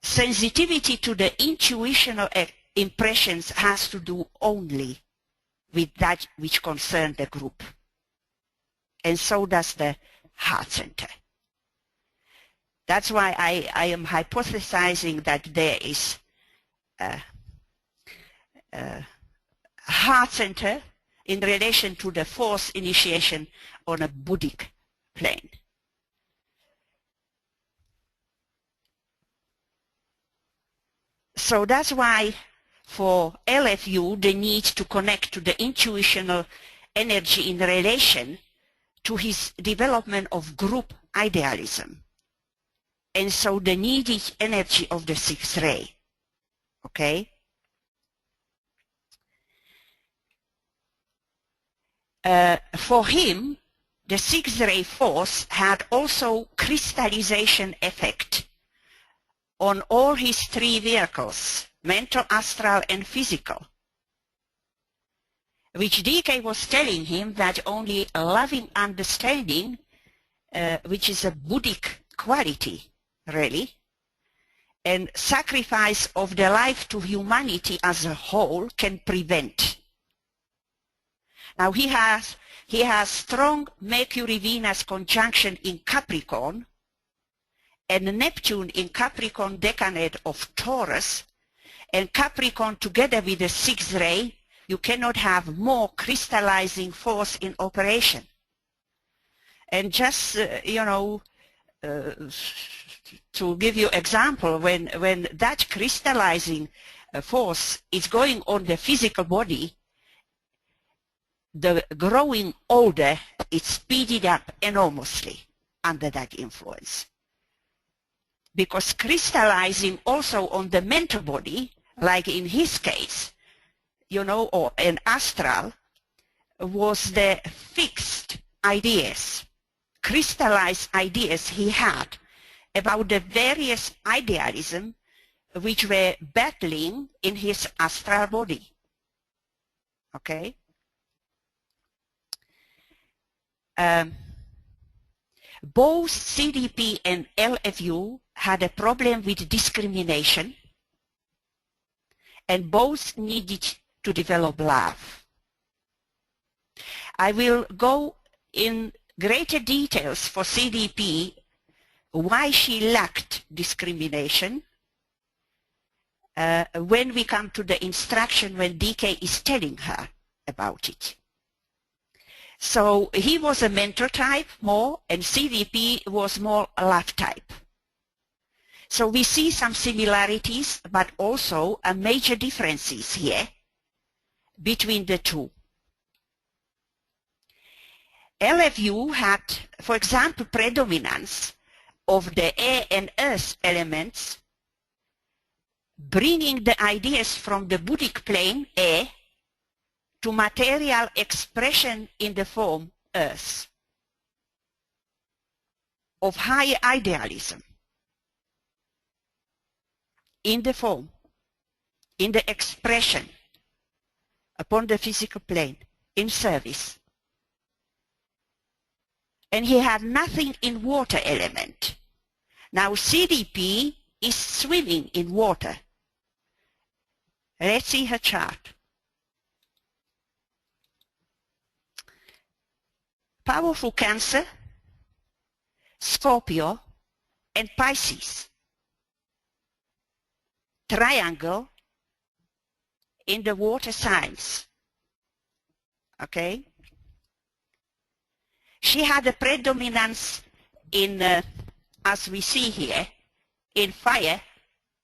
sensitivity to the intuitional impressions has to do only with that which concerns the group. And so does the heart center. That's why I am hypothesizing that there is a heart center in relation to the force initiation on a Buddhic plane. So that's why for LFU the need to connect to the intuitional energy in relation to his development of group idealism. And so the needed energy of the sixth ray. Okay? For him, the sixth ray force had also crystallization effect on all his three vehicles, mental, astral, and physical, which DK was telling him that only a loving understanding, which is a Buddhic quality, really, and sacrifice of the life to humanity as a whole can prevent. Now he has strong Mercury-Venus conjunction in Capricorn and Neptune in Capricorn decade of Taurus, and Capricorn together with the sixth ray, you cannot have more crystallizing force in operation. And just, you know, to give you example, when that crystallizing force is going on the physical body, the growing older is speeded up enormously under that influence. Because crystallizing also on the mental body, like in his case, you know, or an astral, was the fixed ideas, crystallized ideas he had about the various idealism which were battling in his astral body. Okay? Both C.D.P. and LFU had a problem with discrimination, and both needed to develop love. I will go in greater details for C.D.P. why she lacked discrimination when we come to the instruction when DK is telling her about it. So he was a mentor type more, and C.D.P. was more a love type. So we see some similarities, but also a major differences here between the two. LFU had, for example, predominance of the air and earth elements, bringing the ideas from the Buddhic plane, air, to material expression in the form earth, of higher idealism, in the form, in the expression, upon the physical plane, in service. And he had nothing in water element. Now C.D.P. is swimming in water. Let's see her chart. Powerful Cancer, Scorpio, and Pisces. Triangle in the water signs. Okay? She had a predominance in, as we see here, in fire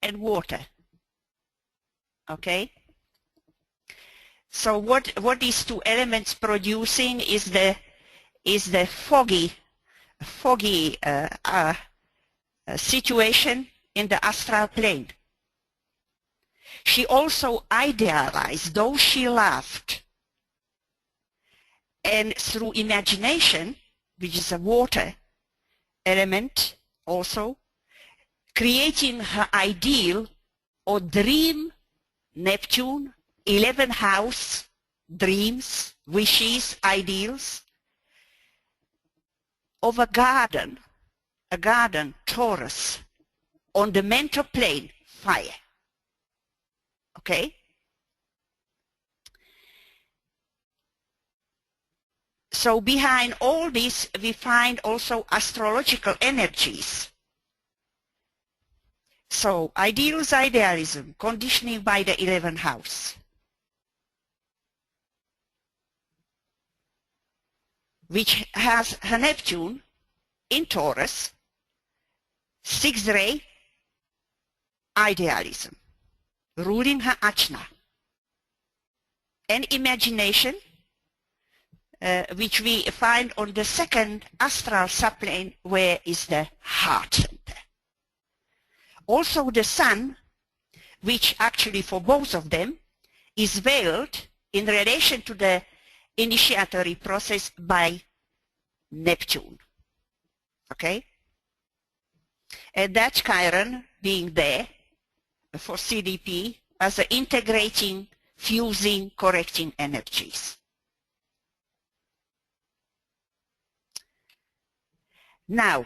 and water. Okay? So what these two elements producing is the foggy situation in the astral plane. She also idealized those she loved, and through imagination, which is a water element also, creating her ideal or dream, Neptune, 11th house, dreams, wishes, ideals, of a garden, Taurus, on the mental plane, fire. Okay? So behind all this, we find also astrological energies. So ideals, idealism, conditioning by the 11th house, which has her Neptune in Taurus, 6th ray, idealism, ruling her ajna, and imagination, which we find on the 2nd astral subplane, where is the heart center. Also the sun, which actually for both of them is veiled in relation to the initiatory process by Neptune. Okay? And that Chiron being there for C.D.P. as an integrating, fusing, correcting energies. Now,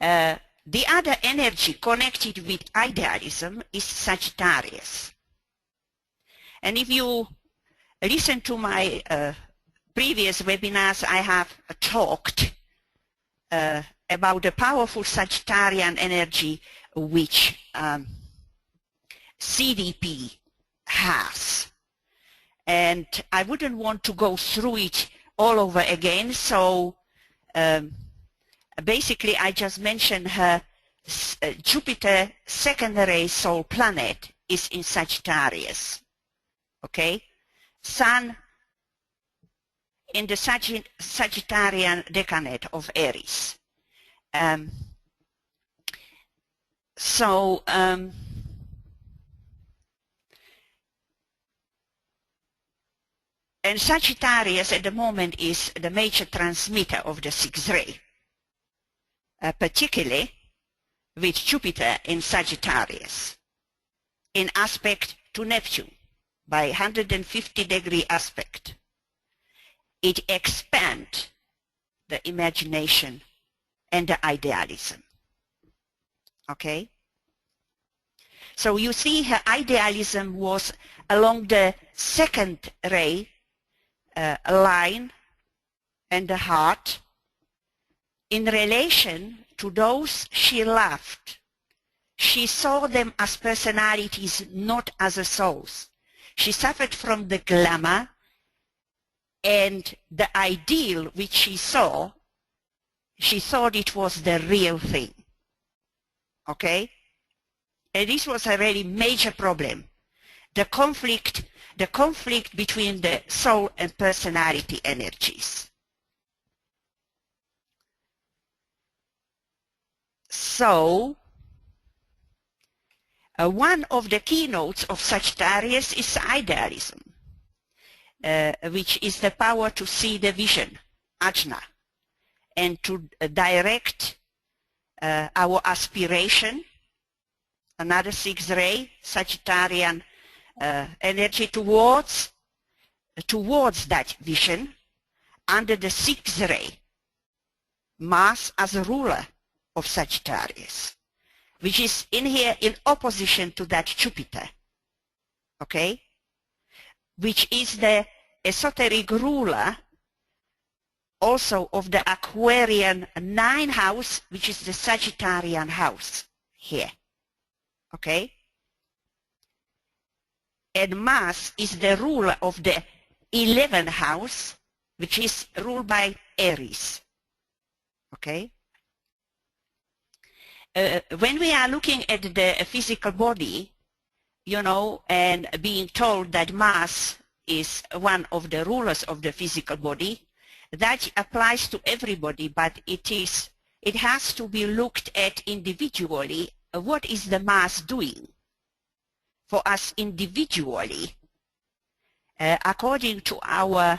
the other energy connected with idealism is Sagittarius. And if you listen to my previous webinars, I have talked about the powerful Sagittarian energy which C.D.P. has. And I wouldn't want to go through it all over again, so basically I just mentioned her Jupiter secondary soul planet is in Sagittarius. Okay? Sun in the Sagittarian decanate of Aries. And Sagittarius at the moment is the major transmitter of the 6th ray, particularly with Jupiter in Sagittarius, in aspect to Neptune, by 150-degree aspect. It expands the imagination and the idealism. Okay? So you see her idealism was along the 2nd ray line and the heart in relation to those she loved. She saw them as personalities, not as souls. She suffered from the glamour, and the ideal which she thought it was the real thing. Okay? And this was a really major problem. The conflict between the soul and personality energies. So, one of the keynotes of Sagittarius is idealism, which is the power to see the vision, ajna, and to direct our aspiration, another 6th ray, Sagittarian energy towards that vision under the 6th ray, Mars as a ruler of Sagittarius, which is in here in opposition to that Jupiter, okay, which is the esoteric ruler also of the Aquarian 9th house, which is the Sagittarian house here, okay. And Mars is the ruler of the 11th house, which is ruled by Aries, okay. When we are looking at the physical body, you know, and being told that Mars is one of the rulers of the physical body, that applies to everybody, but it has to be looked at individually. What is the Mars doing for us individually, according to our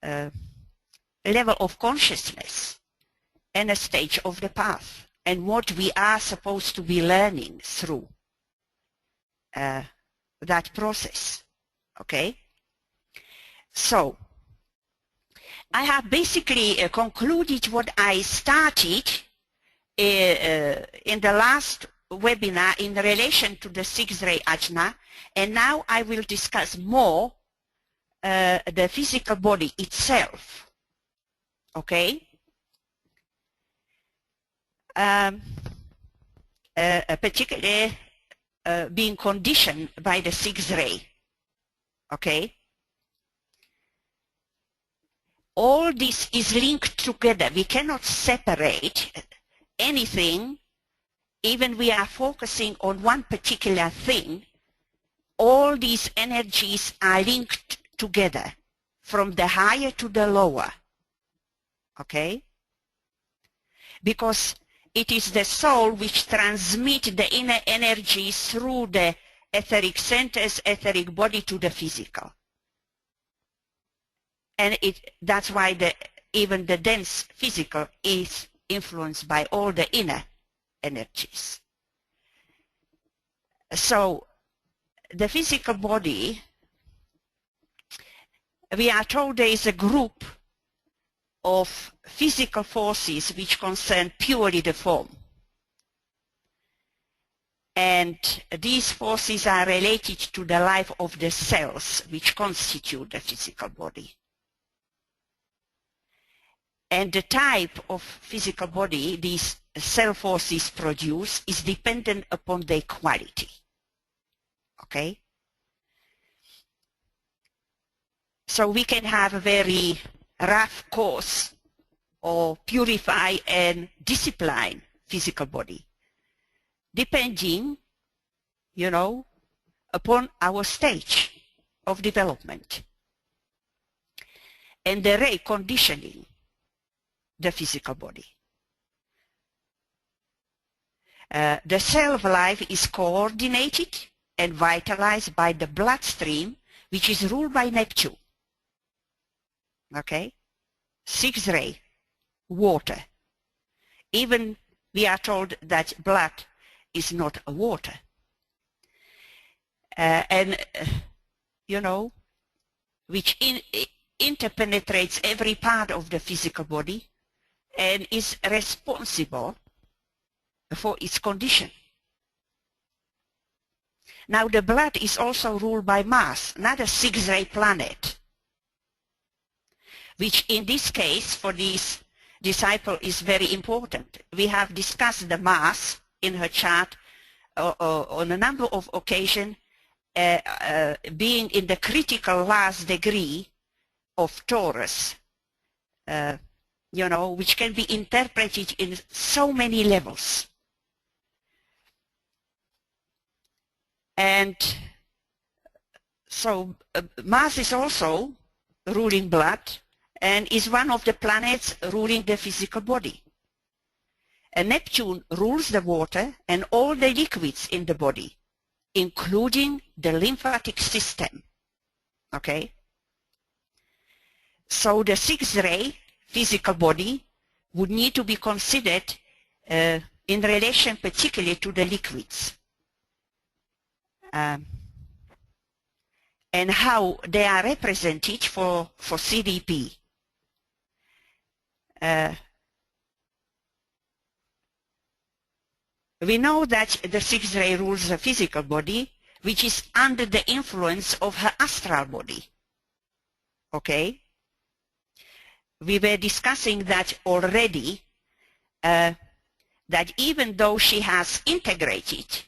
level of consciousness and a stage of the path, and what we are supposed to be learning through that process, okay? So, I have basically concluded what I started in the last webinar in relation to the 6-ray ajna, and now I will discuss more the physical body itself. Okay? Particularly being conditioned by the 6-ray. Okay? All this is linked together. We cannot separate anything. Even we are focusing on one particular thing, all these energies are linked together from the higher to the lower. Okay? Because it is the soul which transmits the inner energy through the etheric centers, etheric body to the physical. And that's why even the dense physical is influenced by all the inner energies. So the physical body, we are told there is a group of physical forces which concern purely the form. And these forces are related to the life of the cells which constitute the physical body. And the type of physical body these cell forces produce is dependent upon their quality. Okay? So we can have a very rough course or purify and discipline physical body, depending, you know, upon our stage of development. And the ray conditioning the physical body. The cell of life is coordinated and vitalized by the bloodstream, which is ruled by Neptune. Okay? 6-ray, water. Even we are told that blood is not a water. You know, which interpenetrates every part of the physical body and is responsible for its condition. Now the blood is also ruled by Mars, another 6-ray planet, which in this case for this disciple is very important. We have discussed the Mars in her chart on a number of occasions, being in the critical last degree of Taurus, you know, which can be interpreted in so many levels. And so Mars is also ruling blood and is one of the planets ruling the physical body. And Neptune rules the water and all the liquids in the body, including the lymphatic system. Okay? So the 6-ray physical body would need to be considered in relation particularly to the liquids. And how they are represented for C.D.P. We know that the 6-ray rules the physical body, which is under the influence of her astral body. Okay? We were discussing that already, that even though she has integrated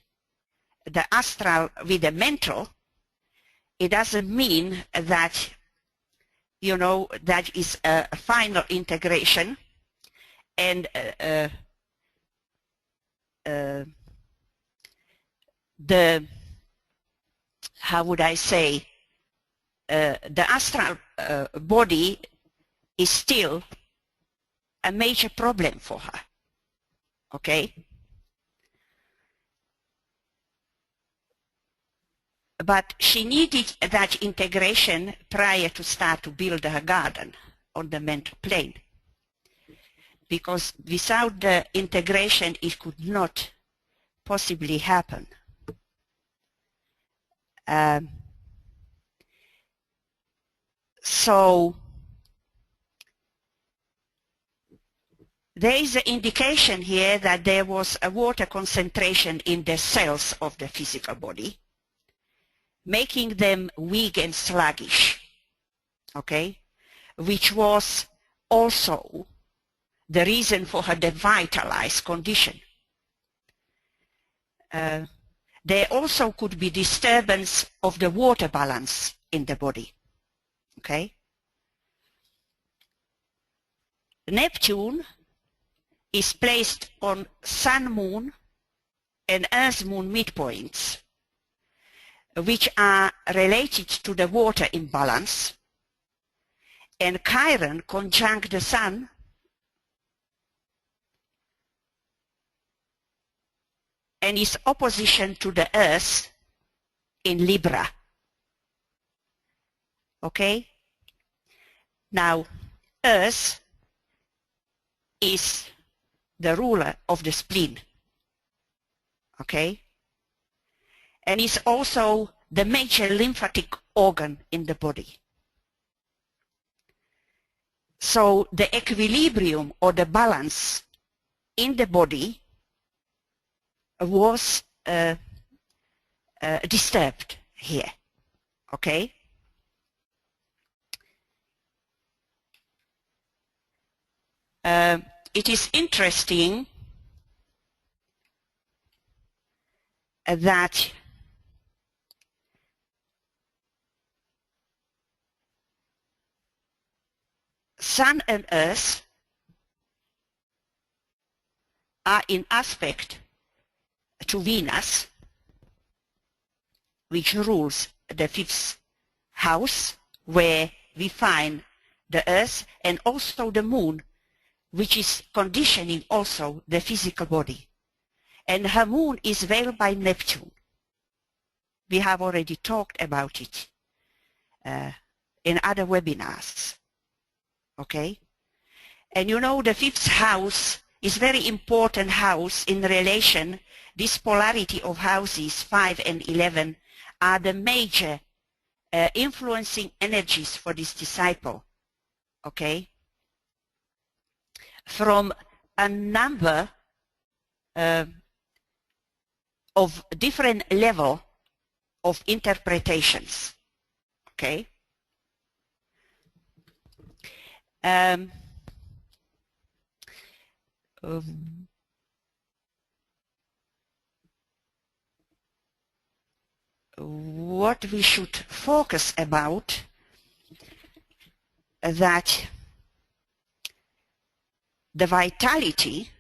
the astral with the mental, it doesn't mean that, you know, that is a final integration and how would I say, the astral body is still a major problem for her. Okay? But she needed that integration prior to start to build her garden on the mental plane. Because without the integration, it could not possibly happen. So there is an indication here that there was a water concentration in the cells of the physical body, making them weak and sluggish, okay, which was also the reason for her devitalized condition. There also could be disturbance of the water balance in the body, okay. Neptune is placed on Sun-Moon and Earth-Moon midpoints, which are related to the water imbalance, and Chiron conjunct the Sun and is opposition to the Earth in Libra. Okay? Now, Earth is the ruler of the spleen, okay, and is also the major lymphatic organ in the body. So the equilibrium or the balance in the body was disturbed here, okay. It is interesting that Sun and Earth are in aspect to Venus, which rules the 5th house, where we find the Earth, and also the Moon, which is conditioning also the physical body. And her Moon is veiled by Neptune. We have already talked about it in other webinars. Okay? And you know, the 5th house is very important house in relation. This polarity of houses 5 and 11 are the major influencing energies for this disciple. Okay? From a number of different level of interpretations. Okay? What we should focus about, that the vitality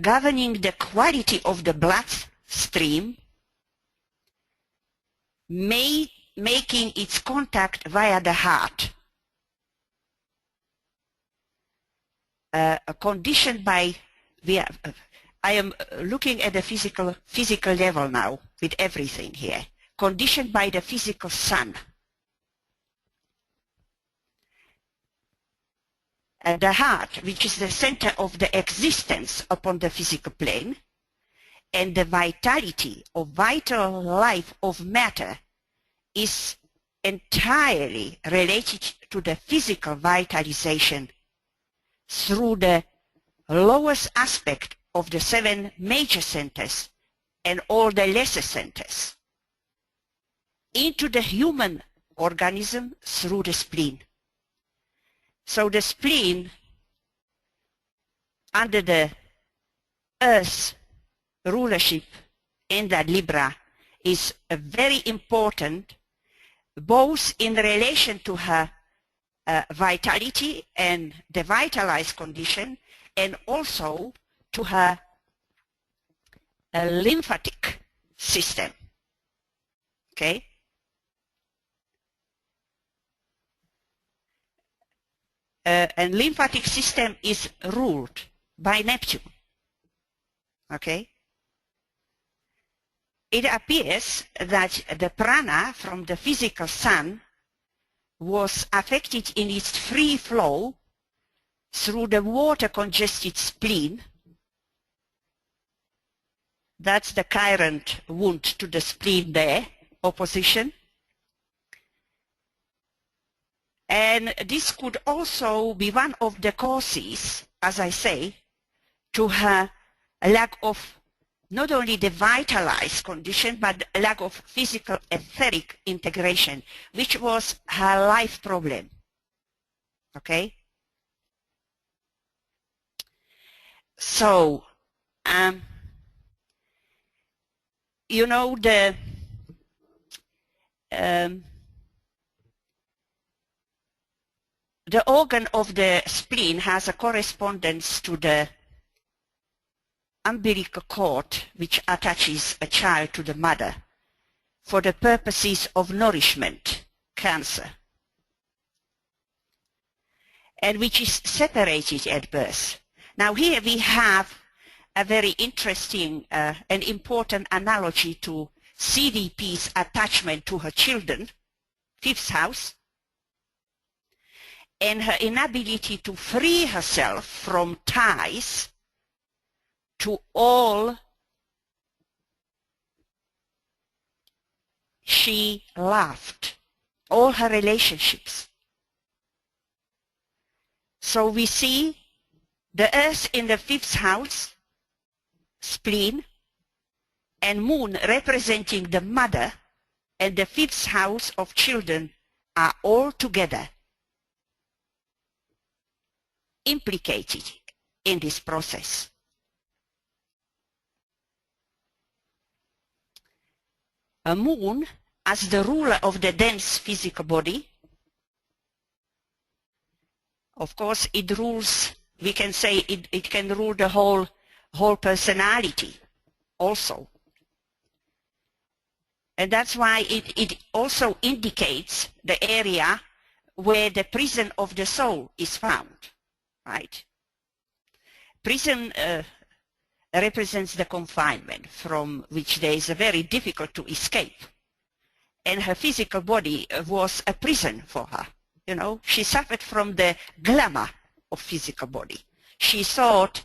governing the quality of the bloodstream, making its contact via the heart, conditioned by, I am looking at the physical level now with everything here, conditioned by the physical sun. The heart, which is the center of the existence upon the physical plane, and the vitality of vital life of matter is entirely related to the physical vitalization through the lowest aspect of the 7 major centers and all the lesser centers into the human organism through the spleen. So the spleen, under the Earth rulership in that Libra, is very important, both in relation to her vitality and the vitalized condition, and also to her lymphatic system. Okay? And lymphatic system is ruled by Neptune. Okay? It appears that the prana from the physical sun was affected in its free flow through the water congested spleen. That's the current wound to the spleen there, opposition. And this could also be one of the causes, as I say, to her lack of not only the vitalized condition, but a lack of physical etheric integration, which was her life problem. Okay? So, you know, the organ of the spleen has a correspondence to the umbilical cord which attaches a child to the mother for the purposes of nourishment, cancer, and which is separated at birth. Now here we have a very interesting and important analogy to C.D.P's attachment to her children, fifth house, and her inability to free herself from ties to all she loved, all her relationships. So we see the earth in the fifth house, spleen, and moon representing the mother, and the fifth house of children are all together implicated in this process. A moon, as the ruler of the dense physical body, of course it rules, we can say it can rule the whole personality also. And that's why it also indicates the area where the prison of the soul is found, right? Prison represents the confinement from which there is a very difficult to escape. And her physical body was a prison for her. You know, she suffered from the glamour of physical body. She thought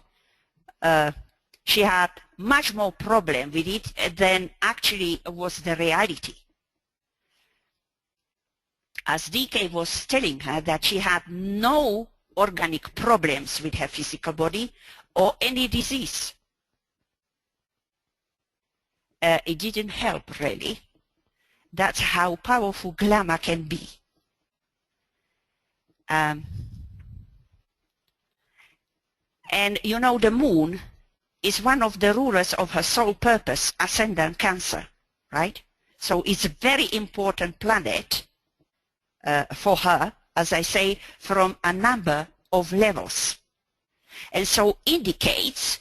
she had much more problem with it than actually was the reality. As DK was telling her that she had no organic problems with her physical body or any disease. It didn't help really. That's how powerful glamour can be. And you know, the moon is one of the rulers of her soul purpose, ascendant Cancer, right? So it's a very important planet for her, as I say, from a number of levels. And so indicates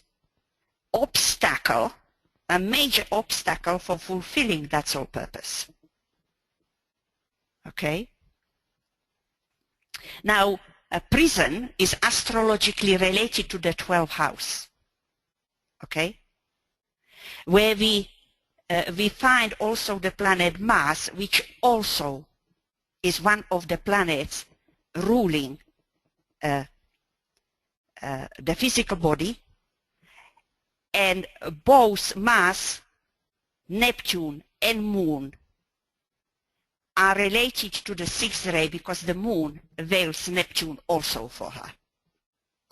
obstacle, a major obstacle for fulfilling that soul purpose. Okay? Now, a prison is astrologically related to the 12th house. Okay? Where we find also the planet Mars, which also is one of the planets ruling the physical body, and both Mars, Neptune, and Moon are related to the sixth ray because the Moon veils Neptune also for her.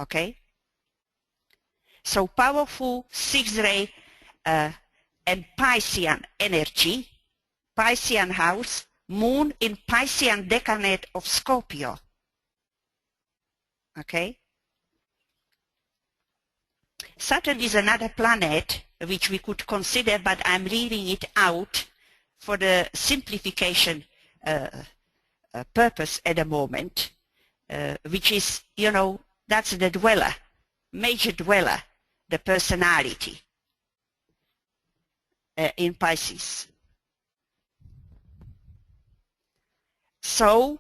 Okay? So powerful sixth ray and Piscean energy, Piscean house, Moon in Piscean decanate of Scorpio. Okay? Saturn is another planet which we could consider, but I'm leaving it out for the simplification purpose at the moment, which is, you know, that's the dweller, major dweller, the personality in Pisces. So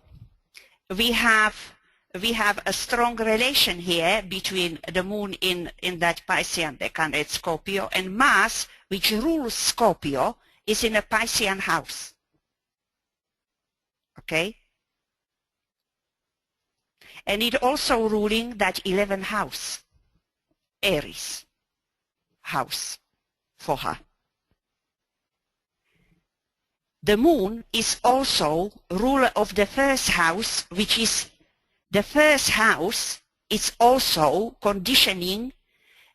we have a strong relation here between the moon in that Piscean decanate Scorpio, and Mars, which rules Scorpio, is in a Piscean house. Okay? And it also ruling that 11th house, Aries house for her. the moon is also ruler of the first house, which is the first house is also conditioning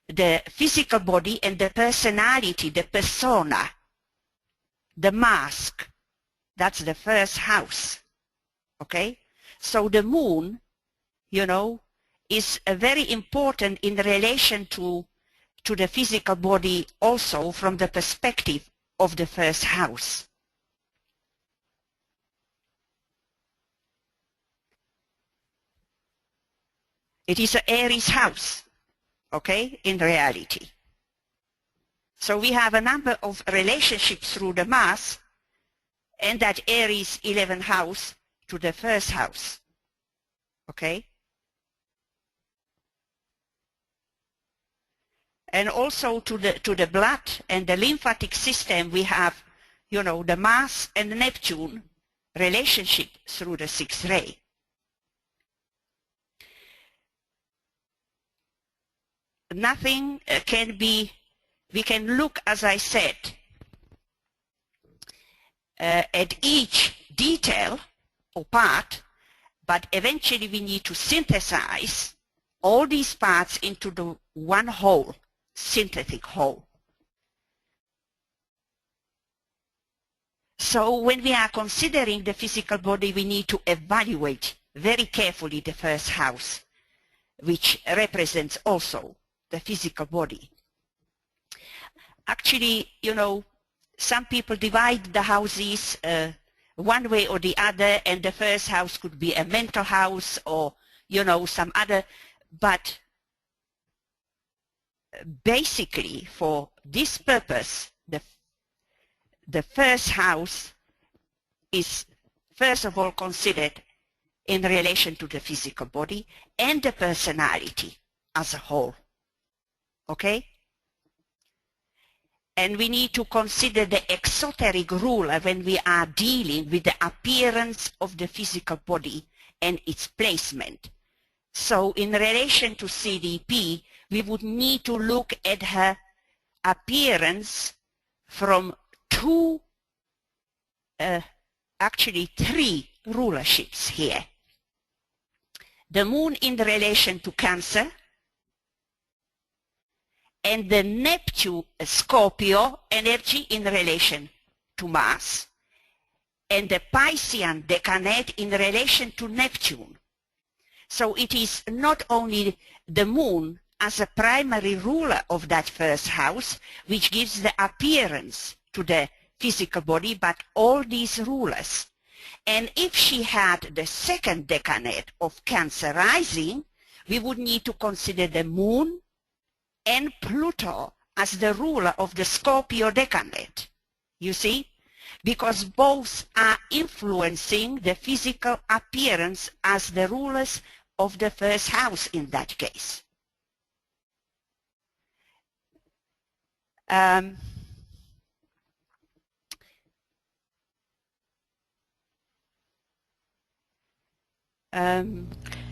the physical body and the personality, the persona, the mask. That's the first house. Okay? So the moon, you know, is very important in relation to the physical body also from the perspective of the first house. It is an Aries house, okay, in reality. So we have a number of relationships through the mass and that Aries 11th house to the first house, okay? And also to the blood and the lymphatic system, we have, you know, the Mars and the Neptune relationship through the sixth ray. Nothing can be, we can look, as I said, at each detail or part, but eventually we need to synthesize all these parts into the one whole, synthetic whole. So when we are considering the physical body, we need to evaluate very carefully the first house, which represents also the physical body. Actually, you know, some people divide the houses one way or the other, and the first house could be a mental house or, you know, some other, but basically for this purpose, the first house is first of all considered in relation to the physical body and the personality as a whole. Okay? And we need to consider the exoteric ruler when we are dealing with the appearance of the physical body and its placement. So in relation to C.D.P, we would need to look at her appearance from actually three rulerships here. The moon in relation to Cancer, and the Neptune Scorpio energy in relation to Mars, and the Piscean decanate in relation to Neptune. So it is not only the moon as a primary ruler of that first house, which gives the appearance to the physical body, but all these rulers. And if she had the second decanate of Cancer rising, we would need to consider the moon and Pluto as the ruler of the Scorpio decanate. You see? Because both are influencing the physical appearance as the rulers of the first house in that case.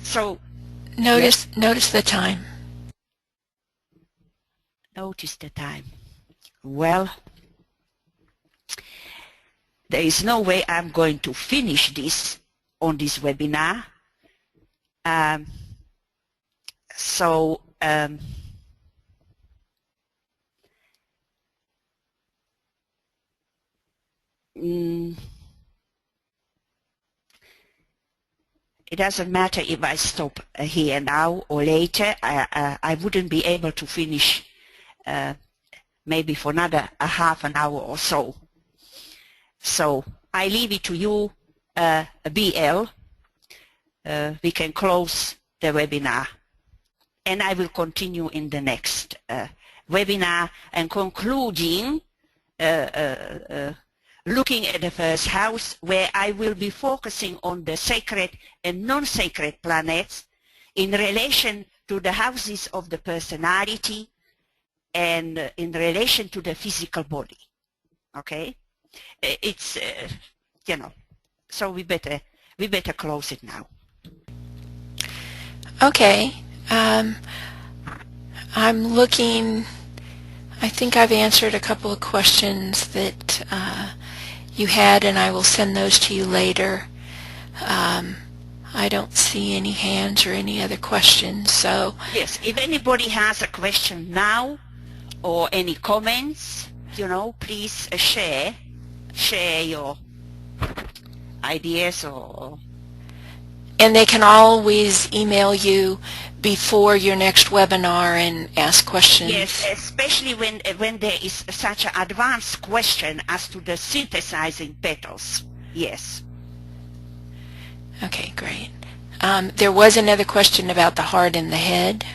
So notice the time. Notice the time. Well, there is no way I'm going to finish this on this webinar. It doesn't matter if I stop here now or later. I wouldn't be able to finish maybe for another half an hour or so. So I leave it to you, BL. We can close the webinar. And I will continue in the next webinar and concluding looking at the first house, where I will be focusing on the sacred and non-sacred planets in relation to the houses of the personality and in relation to the physical body. Okay? It's, you know, so we better close it now. Okay. I'm looking, I think I've answered a couple of questions that you had, and I will send those to you later. I don't see any hands or any other questions, so... Yes, if anybody has a question now or any comments, please share your ideas or... And they can always email you before your next webinar and ask questions. Yes, especially when there is such an advanced question as to the synthesizing petals. Yes. Okay, great. There was another question about the heart and the head.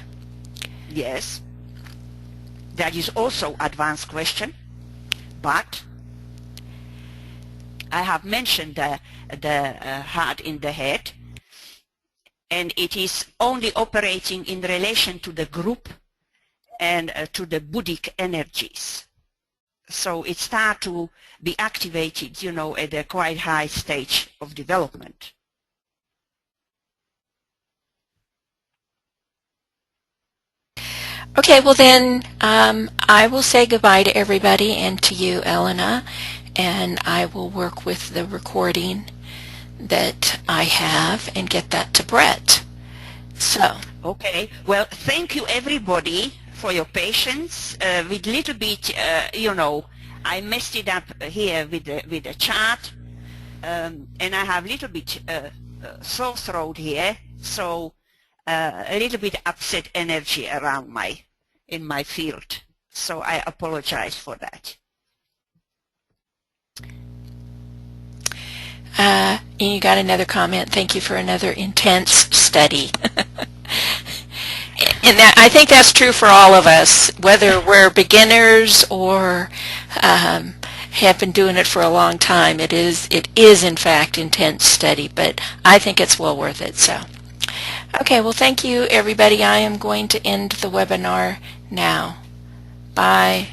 Yes. That is also advanced question, but I have mentioned the heart in the head, and it is only operating in relation to the group and to the Buddhic energies. So it starts to be activated, at a quite high stage of development. Okay, well then I will say goodbye to everybody and to you, Elena, and I will work with the recording that I have and get that to Brett. So. Okay, well, thank you everybody for your patience. With little bit, I messed it up here with the chart, and I have little bit sore throat here, so a little bit upset energy around in my field. So I apologize for that. And you got another comment. Thank you for another intense study. And I think that's true for all of us, whether we're beginners or have been doing it for a long time. It is in fact intense study, but I think it's well worth it. So, okay, well, thank you, everybody. I am going to end the webinar now. Bye.